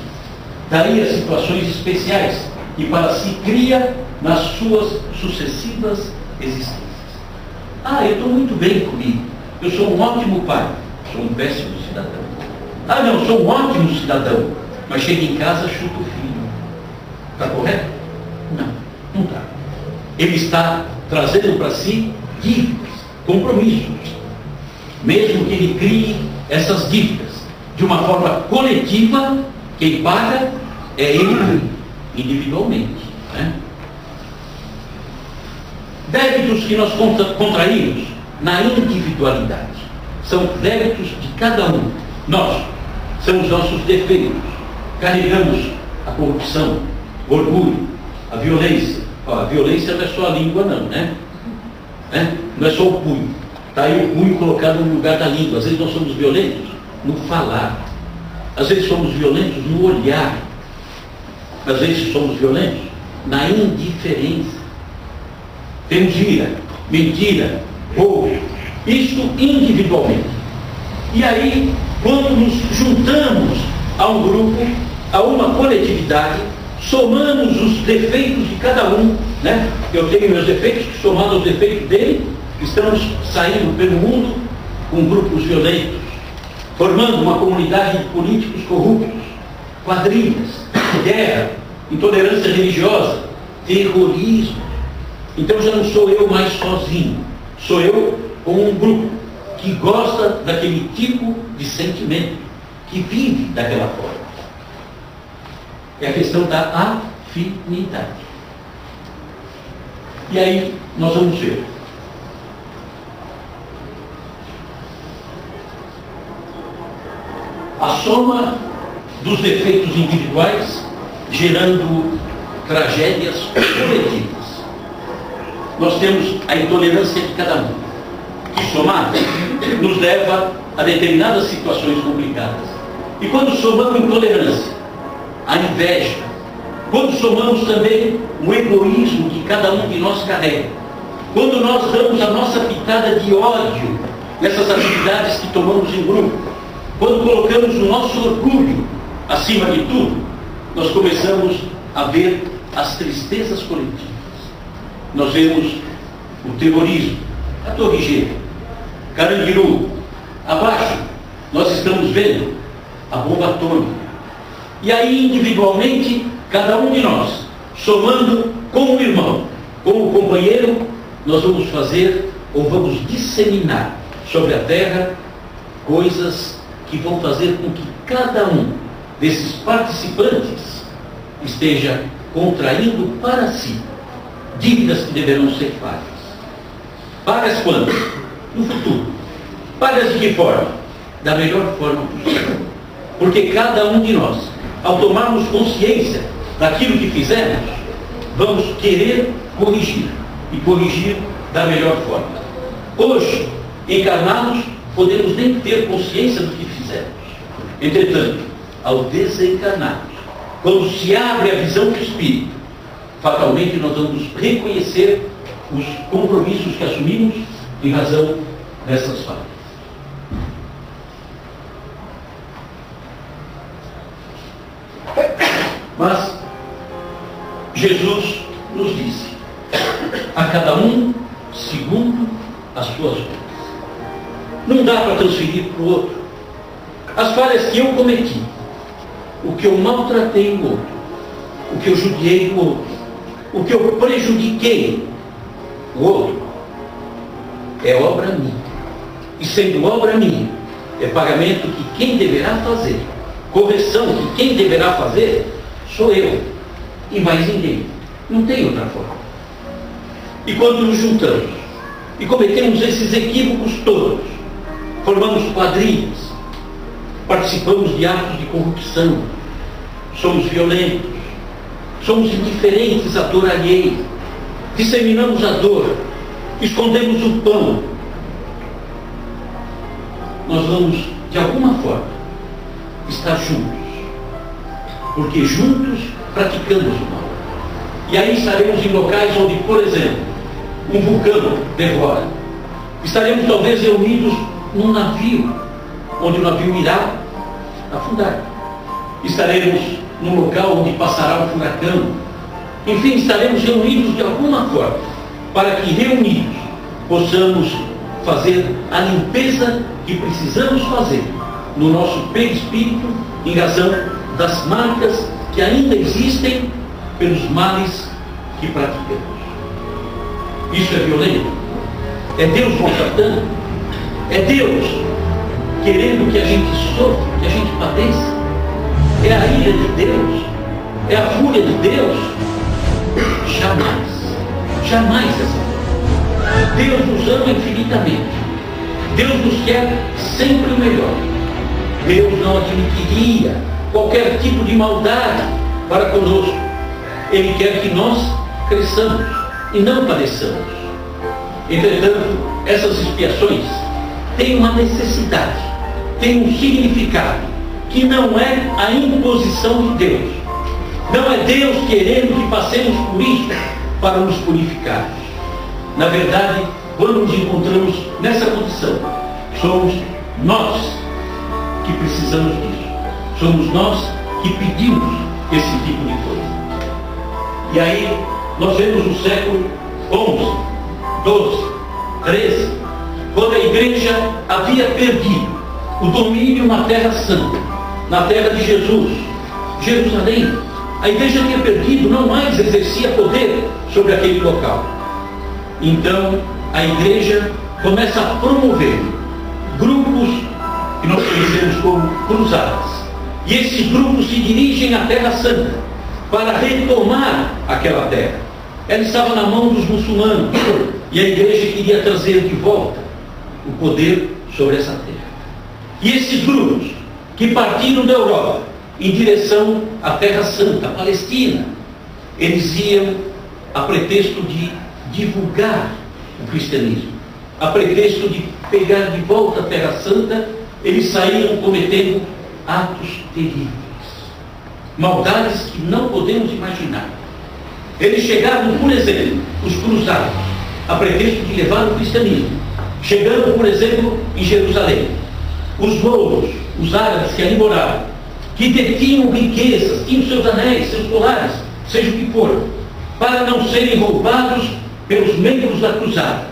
Daí as situações especiais que para si cria nas suas sucessivas existências. Ah, eu estou muito bem comigo. Eu sou um ótimo pai. Sou um péssimo cidadão. Ah, não, sou um ótimo cidadão. Mas chego em casa, chuto o filho. Está correto? ele está trazendo para si dívidas, compromissos. Mesmo que ele crie essas dívidas de uma forma coletiva, quem paga é ele individualmente, né? Débitos que nós contraímos na individualidade são débitos de cada um. Nós são os nossos defeitos. Carregamos a corrupção, o orgulho, a violência. Ó, a violência não é só a língua, não, né? Não é só o punho. Está aí o punho colocado no lugar da língua. Às vezes nós somos violentos no falar. Às vezes somos violentos no olhar. Às vezes somos violentos na indiferença. Temos ira, mentira, roubo. Isto individualmente. E aí, quando nos juntamos a um grupo, a uma coletividade, somamos os defeitos de cada um, né? Eu tenho meus defeitos, que somado aos defeitos dele, estamos saindo pelo mundo com grupos violentos, formando uma comunidade de políticos corruptos, quadrilhas, guerra, intolerância religiosa, terrorismo. Então já não sou eu mais sozinho, sou eu com um grupo que gosta daquele tipo de sentimento, que vive daquela forma. É a questão da afinidade. E aí nós vamos ver. A soma dos defeitos individuais gerando tragédias coletivas. Nós temos a intolerância de cada um, que somada nos leva a determinadas situações complicadas. E quando somamos intolerância, a inveja, quando somamos também o egoísmo que cada um de nós carrega, quando nós damos a nossa pitada de ódio nessas atividades que tomamos em grupo, quando colocamos o nosso orgulho acima de tudo, nós começamos a ver as tristezas coletivas. Nós vemos o terrorismo, a Torre Gêmea, Carandiru. Abaixo, nós estamos vendo a bomba atômica. E aí, individualmente, cada um de nós, somando como irmão, como companheiro, nós vamos fazer ou vamos disseminar sobre a terra coisas que vão fazer com que cada um desses participantes esteja contraindo para si dívidas que deverão ser pagas. Pagas quando? No futuro. Pagas de que forma? Da melhor forma possível. Porque cada um de nós, ao tomarmos consciência daquilo que fizemos, vamos querer corrigir. E corrigir da melhor forma. Hoje, encarnados, podemos nem ter consciência do que fizemos. Entretanto, ao desencarnarmos, quando se abre a visão do Espírito, fatalmente nós vamos reconhecer os compromissos que assumimos em razão dessas falhas. Mas Jesus nos disse: a cada um segundo as suas obras. Não dá para transferir para o outro. As falhas que eu cometi, o que eu maltratei o outro, o que eu judiei o outro, o que eu prejudiquei o outro, é obra minha. E sendo obra minha, é pagamento que quem deverá fazer, correção que quem deverá fazer, sou eu e mais ninguém. Não tem outra forma. E quando nos juntamos e cometemos esses equívocos todos, formamos quadrilhas, participamos de atos de corrupção, somos violentos, somos indiferentes à dor alheia, disseminamos a dor, escondemos o pão, nós vamos, de alguma forma, estar juntos. Porque juntos praticamos o mal. E aí estaremos em locais onde, por exemplo, um vulcão devora. Estaremos talvez reunidos num navio, onde o navio irá afundar. Estaremos num local onde passará um furacão. Enfim, estaremos reunidos de alguma forma, para que reunidos possamos fazer a limpeza que precisamos fazer no nosso perispírito, em razão das marcas que ainda existem pelos males que praticamos. Isso é violento? É Deus maltratando? É Deus querendo que a gente sofra, que a gente padeça? É a ira de Deus? É a fúria de Deus? Jamais. Jamais essa. Deus nos ama infinitamente. Deus nos quer sempre o melhor. Deus não admitiria qualquer tipo de maldade para conosco. Ele quer que nós cresçamos e não padeçamos. Entretanto, essas expiações têm uma necessidade, têm um significado, que não é a imposição de Deus. Não é Deus querendo que passemos por isso para nos purificar. Na verdade, quando nos encontramos nessa condição, somos nós que precisamos disso. Somos nós que pedimos esse tipo de coisa. E aí, nós vemos no século XI, XII, XIII, quando a igreja havia perdido o domínio na Terra Santa, na terra de Jesus, Jerusalém. A igreja tinha perdido, não mais exercia poder sobre aquele local. Então, a igreja começa a promover grupos que nós conhecemos como cruzadas. E esses grupos se dirigem à Terra Santa para retomar aquela terra. Ela estava na mão dos muçulmanos e a igreja queria trazer de volta o poder sobre essa terra. E esses grupos que partiram da Europa em direção à Terra Santa, a Palestina, eles iam a pretexto de divulgar o cristianismo, a pretexto de pegar de volta a Terra Santa, eles saíram cometendo atos terríveis, maldades que não podemos imaginar. Eles chegavam, por exemplo, os cruzados, a pretexto de levar o cristianismo, chegando, por exemplo, em Jerusalém. Os mouros, os árabes que ali moravam, que detinham riquezas, tinham seus anéis, seus colares, seja o que for, para não serem roubados pelos membros da cruzada,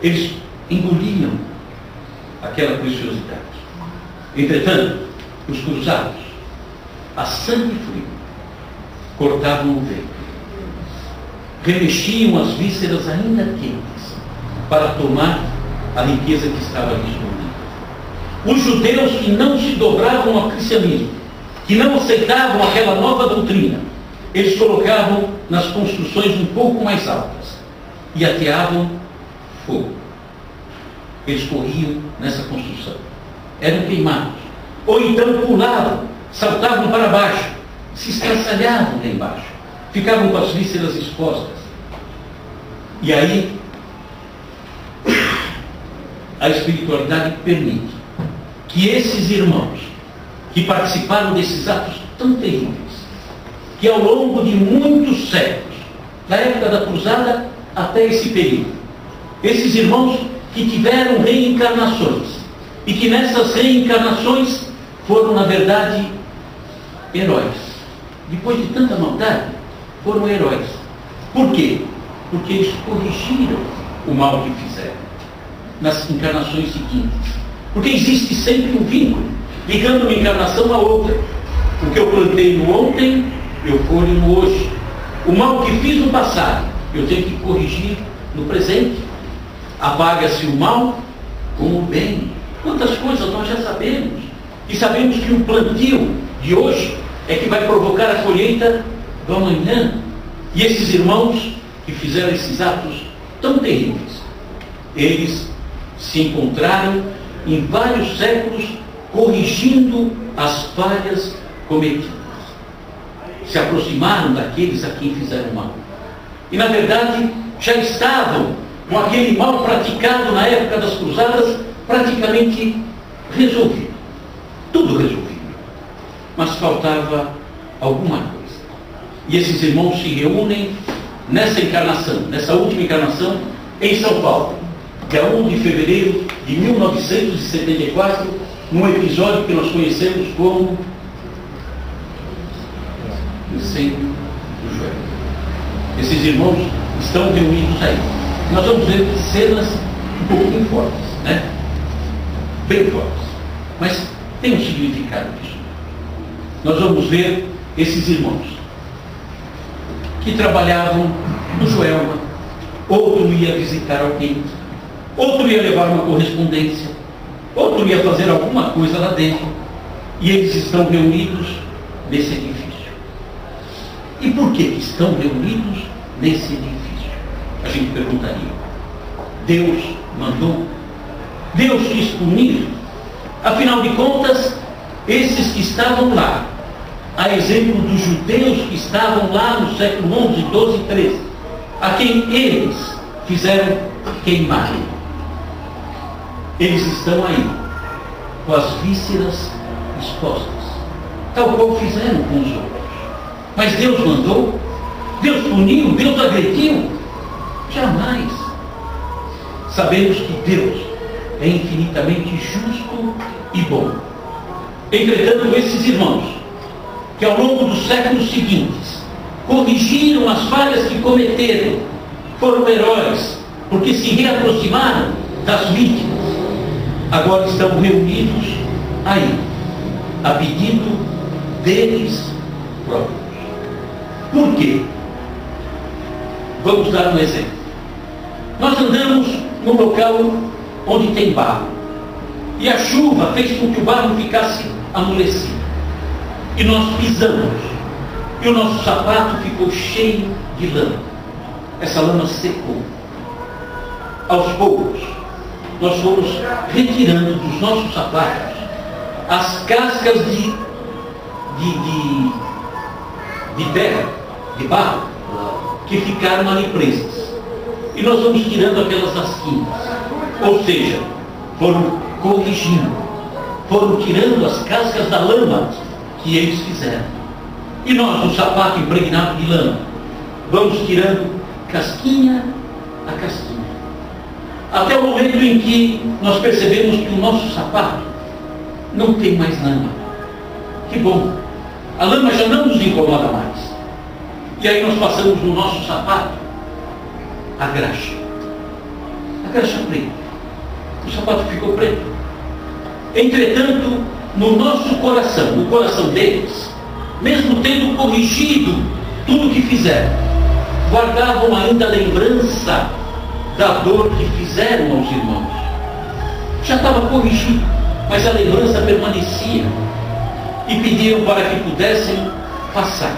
eles engoliam aquela preciosidade. Entretanto, os cruzados, a sangue frio, cortavam o ventre, remexiam as vísceras ainda quentes para tomar a riqueza que estava ali escondida. Os judeus que não se dobravam ao cristianismo, que não aceitavam aquela nova doutrina, eles colocavam nas construções um pouco mais altas e ateavam fogo. Eles corriam nessa construção, eram queimados, ou então pulavam, saltavam para baixo, se estraçalhavam lá embaixo, ficavam com as vísceras expostas. E aí a espiritualidade permite que esses irmãos que participaram desses atos tão terríveis, que ao longo de muitos séculos, da época da cruzada até esse período, esses irmãos que tiveram reencarnações, e que nessas reencarnações foram, na verdade, heróis. Depois de tanta maldade, foram heróis. Por quê? Porque eles corrigiram o mal que fizeram nas encarnações seguintes. Porque existe sempre um vínculo ligando uma encarnação à outra. O que eu plantei no ontem, eu colho no hoje. O mal que fiz no passado, eu tenho que corrigir no presente. Apaga-se o mal com o bem. Quantas coisas nós já sabemos. E sabemos que o plantio de hoje é que vai provocar a colheita do amanhã. E esses irmãos que fizeram esses atos tão terríveis, eles se encontraram em vários séculos corrigindo as falhas cometidas. Se aproximaram daqueles a quem fizeram mal. E na verdade já estavam com aquele mal praticado na época das cruzadas praticamente resolvido. Tudo resolvido. Mas faltava alguma coisa. E esses irmãos se reúnem nessa encarnação, nessa última encarnação, em São Paulo, dia 1 de fevereiro de 1974, num episódio que nós conhecemos como incêndio do joelho. Esses irmãos estão reunidos aí. Nós vamos ver cenas um pouquinho fortes, né? Bem fortes. Mas tem um significado disso. Nós vamos ver esses irmãos que trabalhavam no Joelma, outro ia visitar alguém, outro ia levar uma correspondência, outro ia fazer alguma coisa lá dentro. E eles estão reunidos nesse edifício. E por que estão reunidos nesse edifício? A gente perguntaria. Deus mandou? Deus quis punir? Afinal de contas, esses que estavam lá, a exemplo dos judeus que estavam lá no século XI, XII e XIII, a quem eles fizeram queimar. Eles estão aí, com as vísceras expostas, tal qual fizeram com os outros. Mas Deus mandou? Deus puniu? Deus agrediu? Jamais. Sabemos que Deus é infinitamente justo e bom. Entretanto, esses irmãos, que ao longo dos séculos seguintes corrigiram as falhas que cometeram, foram heróis, porque se reaproximaram das vítimas, agora estão reunidos aí, a pedido deles próprios. Por quê? Vamos dar um exemplo. Nós andamos num local onde tem barro, e a chuva fez com que o barro ficasse amolecido, e nós pisamos, e o nosso sapato ficou cheio de lama. Essa lama secou. Aos poucos, nós fomos retirando dos nossos sapatos as cascas de terra, de barro, que ficaram ali presas. E nós vamos tirando aquelas rasquinhas. Ou seja, foram corrigindo, foram tirando as cascas da lama que eles fizeram. E nós, o sapato impregnado de lama, vamos tirando casquinha a casquinha. Até o momento em que nós percebemos que o nosso sapato não tem mais lama. Que bom! A lama já não nos incomoda mais. E aí nós passamos no nosso sapato a graxa. A graxa preta. O sapato ficou preto. Entretanto, no nosso coração, no coração deles, mesmo tendo corrigido tudo o que fizeram, guardavam ainda a lembrança da dor que fizeram aos irmãos. Já estava corrigido, mas a lembrança permanecia. E pediram para que pudessem passar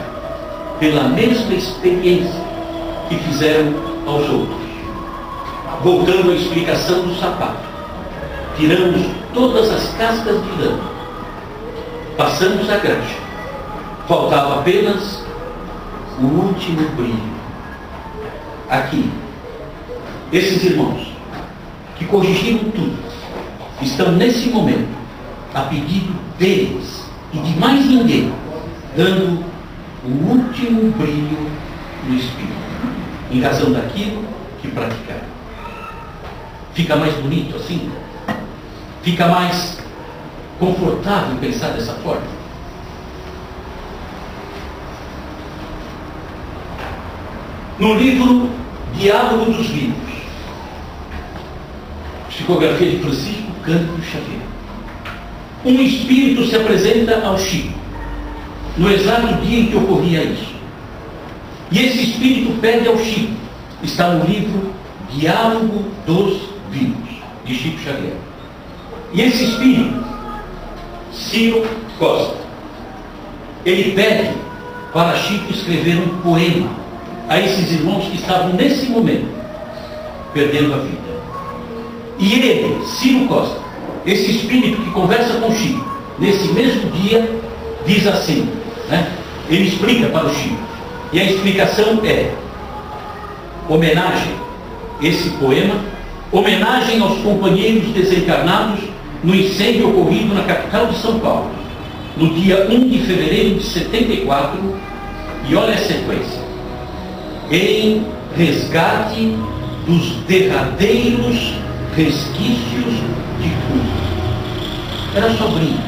pela mesma experiência que fizeram aos outros. Voltando à explicação do sapato, tiramos todas as cascas de lama, passamos a graxa, faltava apenas o último brilho. Aqui, esses irmãos que corrigiram tudo, estão nesse momento, a pedido deles e de mais ninguém, dando o último brilho no Espírito, em razão daquilo que praticaram. Fica mais bonito assim? Fica mais confortável pensar dessa forma? No livro Diálogo dos Vivos, psicografia de Francisco Cândido Xavier, um espírito se apresenta ao Chico no exato dia em que ocorria isso. E esse espírito pede ao Chico, está no livro Diálogo dos Vivos, de Chico Xavier. E esse espírito, Ciro Costa, ele pede para Chico escrever um poema a esses irmãos que estavam nesse momento perdendo a vida. E ele, Ciro Costa, esse espírito que conversa com Chico, nesse mesmo dia, diz assim, né? Ele explica para o Chico, e a explicação é homenagem, esse poema, homenagem aos companheiros desencarnados no incêndio ocorrido na capital de São Paulo, no dia 1 de fevereiro de 74, e olha a sequência: em resgate dos derradeiros resquícios de tudo. Era só brinco,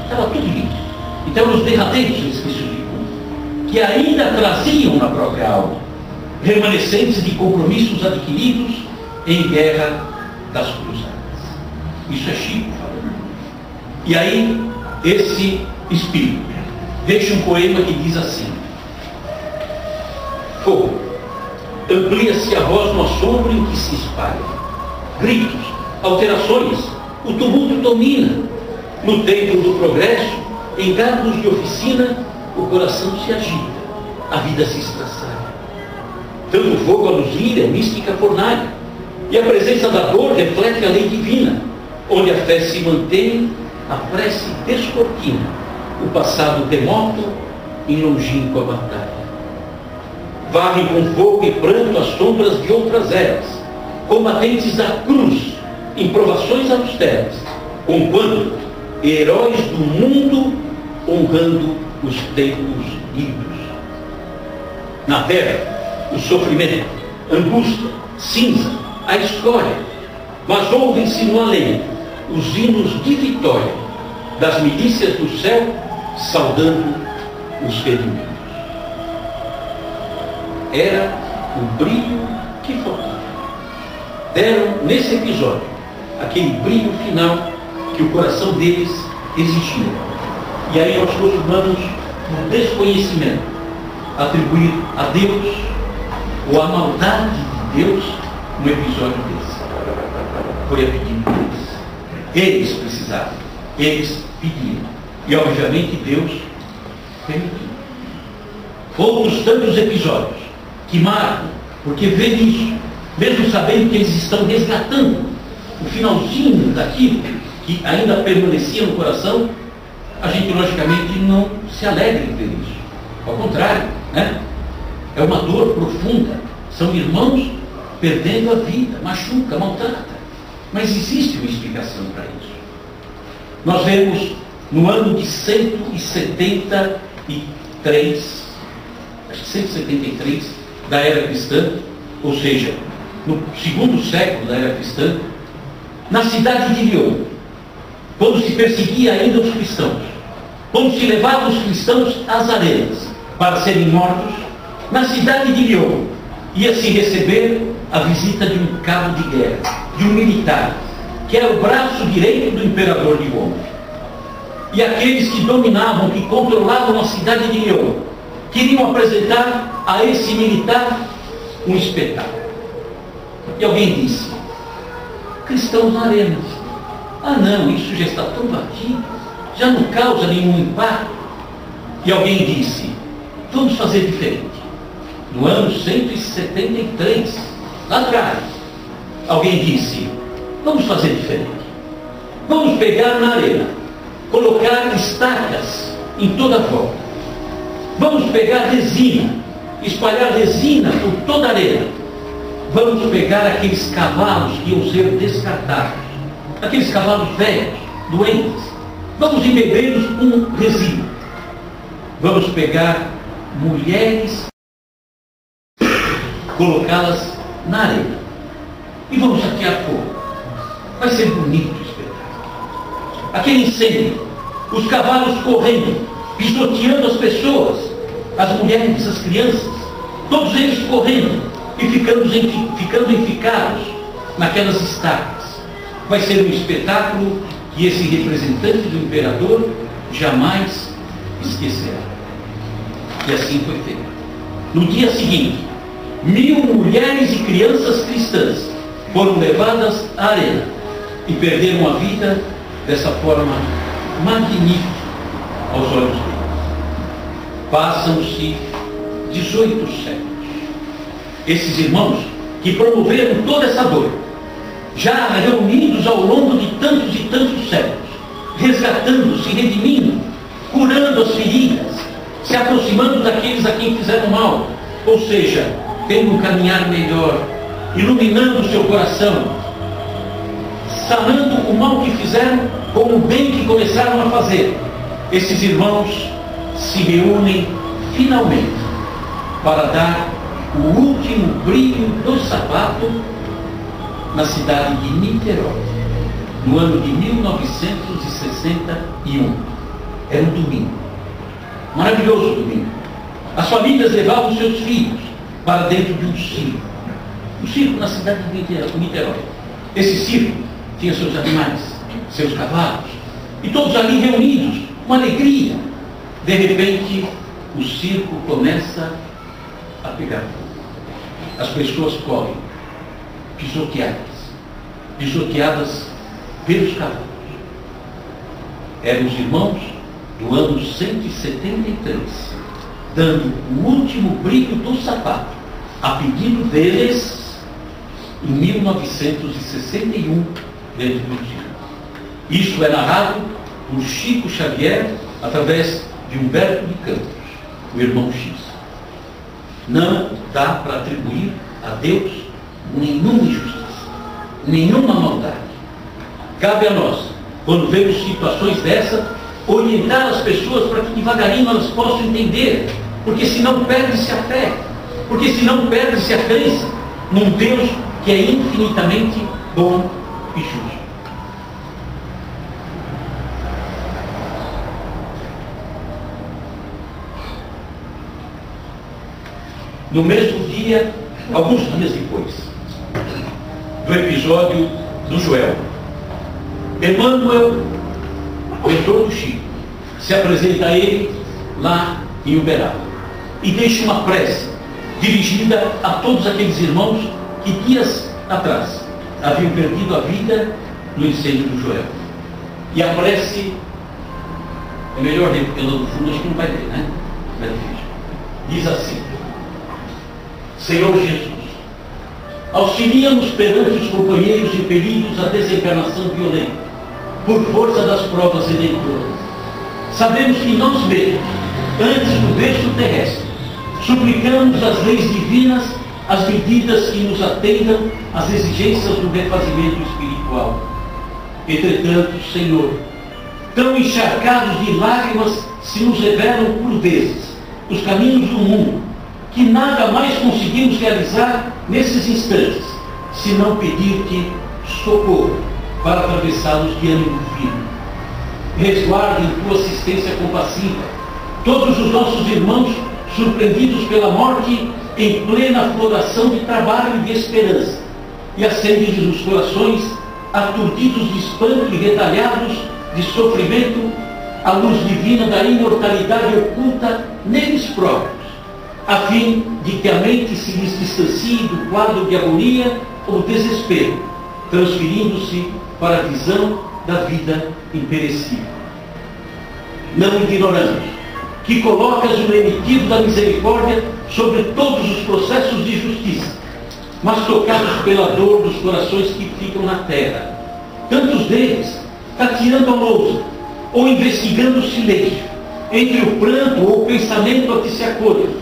estava tudo limpo. Então, os derradeiros resquícios de tudo, que ainda traziam na própria alma remanescentes de compromissos adquiridos em guerra das cruzadas. Isso é Chico falando. E aí, esse espírito deixa um poema que diz assim: fogo, amplia-se a voz no assombro em que se espalha. Gritos, alterações, o tumulto domina. No templo do progresso, em gardos de oficina, o coração se agita, a vida se estraçalha. Tanto fogo a luzir é mística fornalha, e a presença da dor reflete a lei divina, onde a fé se mantém, a prece descortina, o passado remoto em longínqua batalha. Varrem com fogo e pranto as sombras de outras eras, combatentes da cruz, em provações austeras, conquanto heróis do mundo honrando os tempos idos. Na terra, o sofrimento, angústia, cinza, a escória, mas ouvem-se no além os hinos de vitória das milícias do céu saudando os redimidos. Era o brilho que faltava. Deram nesse episódio aquele brilho final que o coração deles exigia. E aí nós costumamos, no desconhecimento, atribuir a Deus ou à maldade de Deus um episódio desse. Foi a pedido deles. Eles precisavam, eles pediram. E obviamente Deus permitiu. Outros tantos episódios que marcam, porque vê isso, mesmo sabendo que eles estão resgatando o finalzinho daquilo que ainda permanecia no coração, a gente logicamente não se alegra em ver isso. Ao contrário, né? É uma dor profunda. São irmãos perdendo a vida, machuca, maltrata. Mas existe uma explicação para isso. Nós vemos no ano de 173, acho que 173 da era cristã, ou seja, no segundo século da era cristã, na cidade de Lyon, quando se perseguia ainda os cristãos, quando se levava os cristãos às arenas para serem mortos, na cidade de Lyon ia-se receber a visita de um cabo de guerra, de um militar, que era o braço direito do imperador de Roma. E aqueles que dominavam, que controlavam a cidade de Lyon, queriam apresentar a esse militar um espetáculo. E alguém disse: cristãos na arena. Ah não, isso já está tão batido, já não causa nenhum impacto. E alguém disse: vamos fazer diferente. No ano 173, lá atrás, alguém disse: vamos fazer diferente. Vamos pegar na arena, colocar estacas em toda a volta. Vamos pegar resina, espalhar resina por toda a arena. Vamos pegar aqueles cavalos que iam ser descartados, aqueles cavalos velhos, doentes. Vamos embebê-los com resina. Vamos pegar mulheres, colocá-las na arena. E vamos atear fogo. Vai ser bonito o espetáculo. Aquele incêndio, os cavalos correndo, pisoteando as pessoas, as mulheres, as crianças, todos eles correndo e ficando enficados naquelas estacas. Vai ser um espetáculo que esse representante do imperador jamais esquecerá. E assim foi feito. No dia seguinte, 1000 mulheres e crianças cristãs foram levadas à arena e perderam a vida dessa forma magnífica aos olhos deles. Passam-se 18 séculos. Esses irmãos que promoveram toda essa dor, já reunidos ao longo de tantos e tantos séculos, resgatando, se redimindo, curando as feridas, se aproximando daqueles a quem fizeram mal, ou seja, tendo um caminhar melhor, iluminando o seu coração, sanando o mal que fizeram com o bem que começaram a fazer. Esses irmãos se reúnem finalmente para dar o último brilho do sapato na cidade de Niterói, no ano de 1961. Era um domingo, maravilhoso domingo. As famílias levavam seus filhos para dentro de um circo na cidade de Niterói. Esse circo tinha seus animais, seus cavalos, e todos ali reunidos, uma alegria. De repente, o circo começa a pegar fogo. as pessoas correm, pisoteadas pelos cavalos. Eram os irmãos do ano 173, dando o último brilho do sapato, a pedido deles, em 1961, dentro do Rio. Isso é narrado por Chico Xavier, através de Humberto de Campos, o irmão X. Não dá para atribuir a Deus nenhuma injustiça, nenhuma maldade. Cabe a nós, quando vemos situações dessa, orientar as pessoas para que devagarinho elas possam entender, porque senão perde-se a fé, porque senão perde-se a crença num Deus que é infinitamente bom e justo. No mesmo dia, alguns dias depois do episódio do Joel, Emmanuel, mentor do Chico, se apresenta a ele lá em Uberaba e deixa uma prece dirigida a todos aqueles irmãos que dias atrás haviam perdido a vida no incêndio do Joel. E a prece, é melhor ler, porque no fundo acho que não vai ler, né? Vai ler. Diz assim: Senhor Jesus, auxilia-nos perante os companheiros impelidos à desencarnação violenta, por força das provas redentoras. Sabemos que nós mesmos, antes do berço terrestre, suplicamos às leis divinas as medidas que nos atendam às exigências do refazimento espiritual. Entretanto, Senhor, tão encharcados de lágrimas se nos revelam por vezes os caminhos do mundo, que nada mais conseguimos realizar nesses instantes, senão pedir-te socorro para atravessá-los de ânimo firme. Resguarde em tua assistência compassiva todos os nossos irmãos surpreendidos pela morte em plena floração de trabalho e de esperança, e acende-lhes os corações aturdidos de espanto e retalhados de sofrimento a luz divina da imortalidade oculta neles próprios, a fim de que a mente se lhes distancie do quadro de agonia ou desespero, transferindo-se para a visão da vida imperecível. Não ignoramos que colocas o lenitivo da misericórdia sobre todos os processos de justiça, mas tocados pela dor dos corações que ficam na terra, tantos deles tateando a lousa ou investigando o silêncio, entre o pranto ou o pensamento a que se acolhem,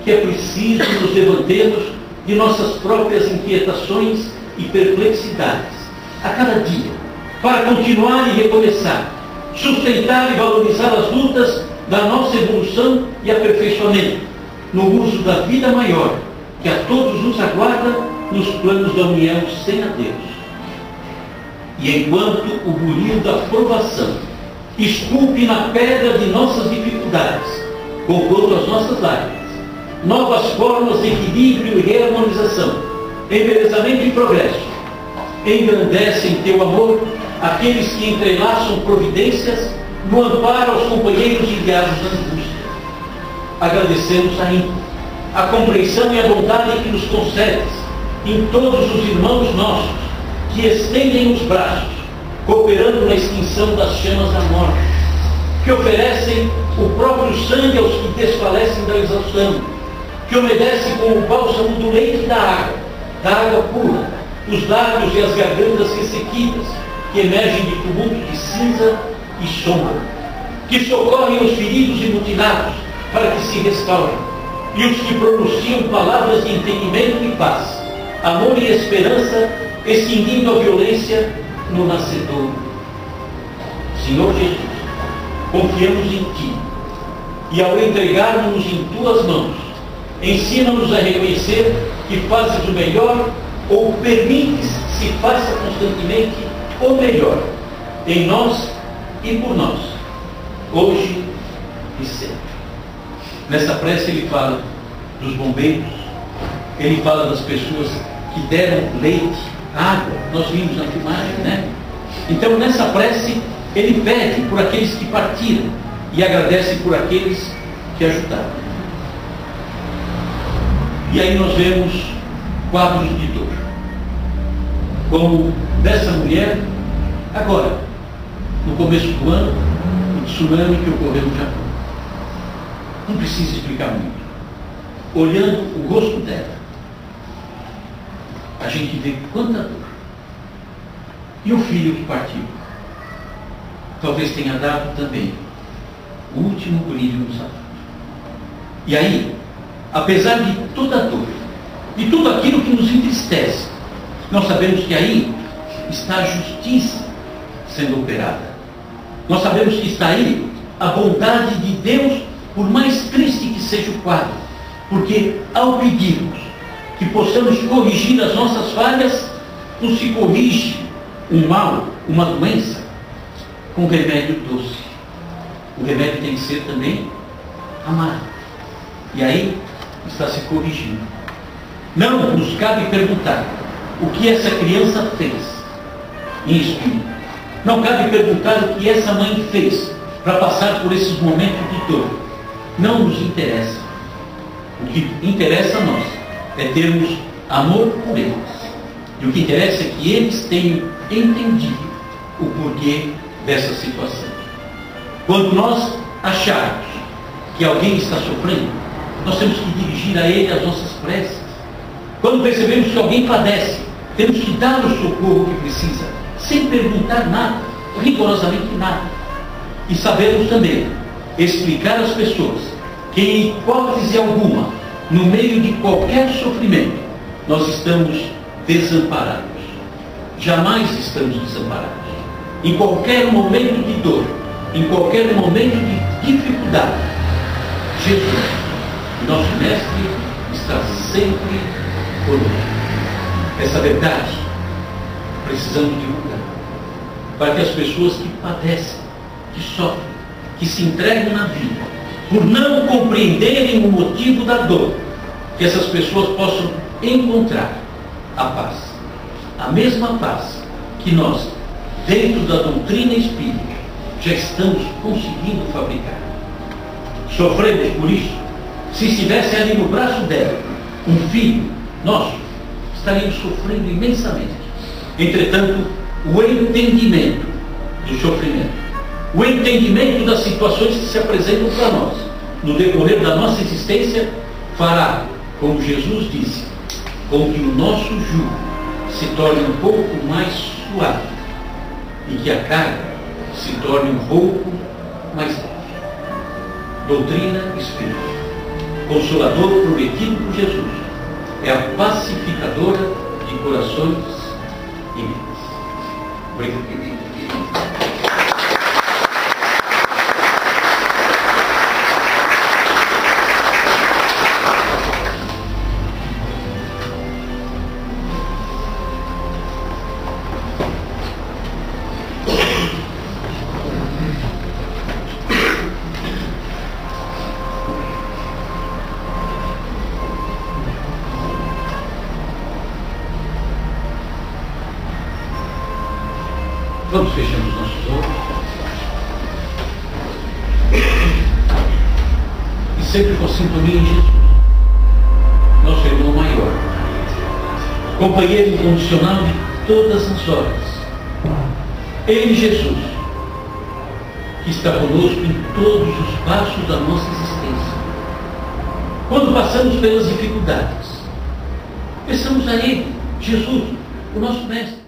que é preciso nos levantemos de nossas próprias inquietações e perplexidades a cada dia, para continuar e recomeçar, sustentar e valorizar as lutas da nossa evolução e aperfeiçoamento, no uso da vida maior, que a todos nos aguarda nos planos da união sem adeus. E enquanto o bulir da provação esculpe na pedra de nossas dificuldades, conquanto as nossas lágrimas, novas formas de equilíbrio e reharmonização, embelezamento e progresso, engrandece em teu amor aqueles que entrelaçam providências no amparo aos companheiros enviados na angústia. Agradecemos ainda a compreensão e a bondade que nos concedes em todos os irmãos nossos que estendem os braços, cooperando na extinção das chamas da morte, que oferecem o próprio sangue aos que desfalecem da exaustão, que umedecem com o bálsamo do leite da água pura, os lábios e as gargantas ressequidas, que emergem de tumulto de cinza e sombra, que socorrem os feridos e mutilados para que se restaurem, e os que pronunciam palavras de entendimento e paz, amor e esperança, extinguindo a violência no nascedor. Senhor Jesus, confiamos em Ti, e ao entregarmos-nos em Tuas mãos, ensina-nos a reconhecer que fazes o melhor, ou permites que se faça constantemente o melhor, em nós e por nós, hoje e sempre. Nessa prece ele fala dos bombeiros, ele fala das pessoas que deram leite, água, nós vimos na filmagem, né? Então nessa prece ele pede por aqueles que partiram e agradece por aqueles que ajudaram. E aí nós vemos quadros de dor. Como dessa mulher, agora, no começo do ano, o tsunami que ocorreu no Japão. Não precisa explicar muito. Olhando o rosto dela, a gente vê quanta dor. E o filho que partiu? Talvez tenha dado também o último brilho no sapato. E aí, apesar de toda a dor, de tudo aquilo que nos entristece, nós sabemos que aí está a justiça sendo operada. Nós sabemos que está aí a bondade de Deus, por mais triste que seja o quadro. Porque ao pedirmos que possamos corrigir as nossas falhas, não se corrige um mal, uma doença, com remédio doce. O remédio tem que ser também amargo. E aí está se corrigindo. Não nos cabe perguntar o que essa criança fez em espírito. Não cabe perguntar o que essa mãe fez para passar por esses momentos de dor. Não nos interessa. O que interessa a nós é termos amor por eles. E o que interessa é que eles tenham entendido o porquê dessa situação. Quando nós acharmos que alguém está sofrendo, nós temos que dirigir a ele as nossas preces. Quando percebemos que alguém padece, temos que dar o socorro que precisa, sem perguntar nada, rigorosamente nada. E sabemos também explicar às pessoas que, em hipótese alguma, no meio de qualquer sofrimento, nós estamos desamparados. Jamais estamos desamparados. Em qualquer momento de dor, em qualquer momento de dificuldade, Jesus, nosso Mestre, está sempre conosco. Essa verdade precisamos divulgar, para que as pessoas que padecem, que sofrem, que se entregam na vida, por não compreenderem o motivo da dor, que essas pessoas possam encontrar a paz. A mesma paz que nós, dentro da doutrina espírita, já estamos conseguindo fabricar. Sofremos por isso. Se estivesse ali no braço dela um filho nosso, estaríamos sofrendo imensamente. Entretanto, o entendimento do sofrimento, o entendimento das situações que se apresentam para nós no decorrer da nossa existência, fará, como Jesus disse, com que o nosso jugo se torne um pouco mais suave e que a carga se torne um pouco mais leve. Doutrina espírita, consolador prometido por Jesus, é a pacificadora de corações e mentes. Obrigado. Vamos fechando os nossos olhos. E sempre com sintonia em Jesus, nosso irmão maior, companheiro incondicional de todas as horas. Ele, Jesus, que está conosco em todos os passos da nossa existência. Quando passamos pelas dificuldades, peçamos a Ele, Jesus, o nosso Mestre,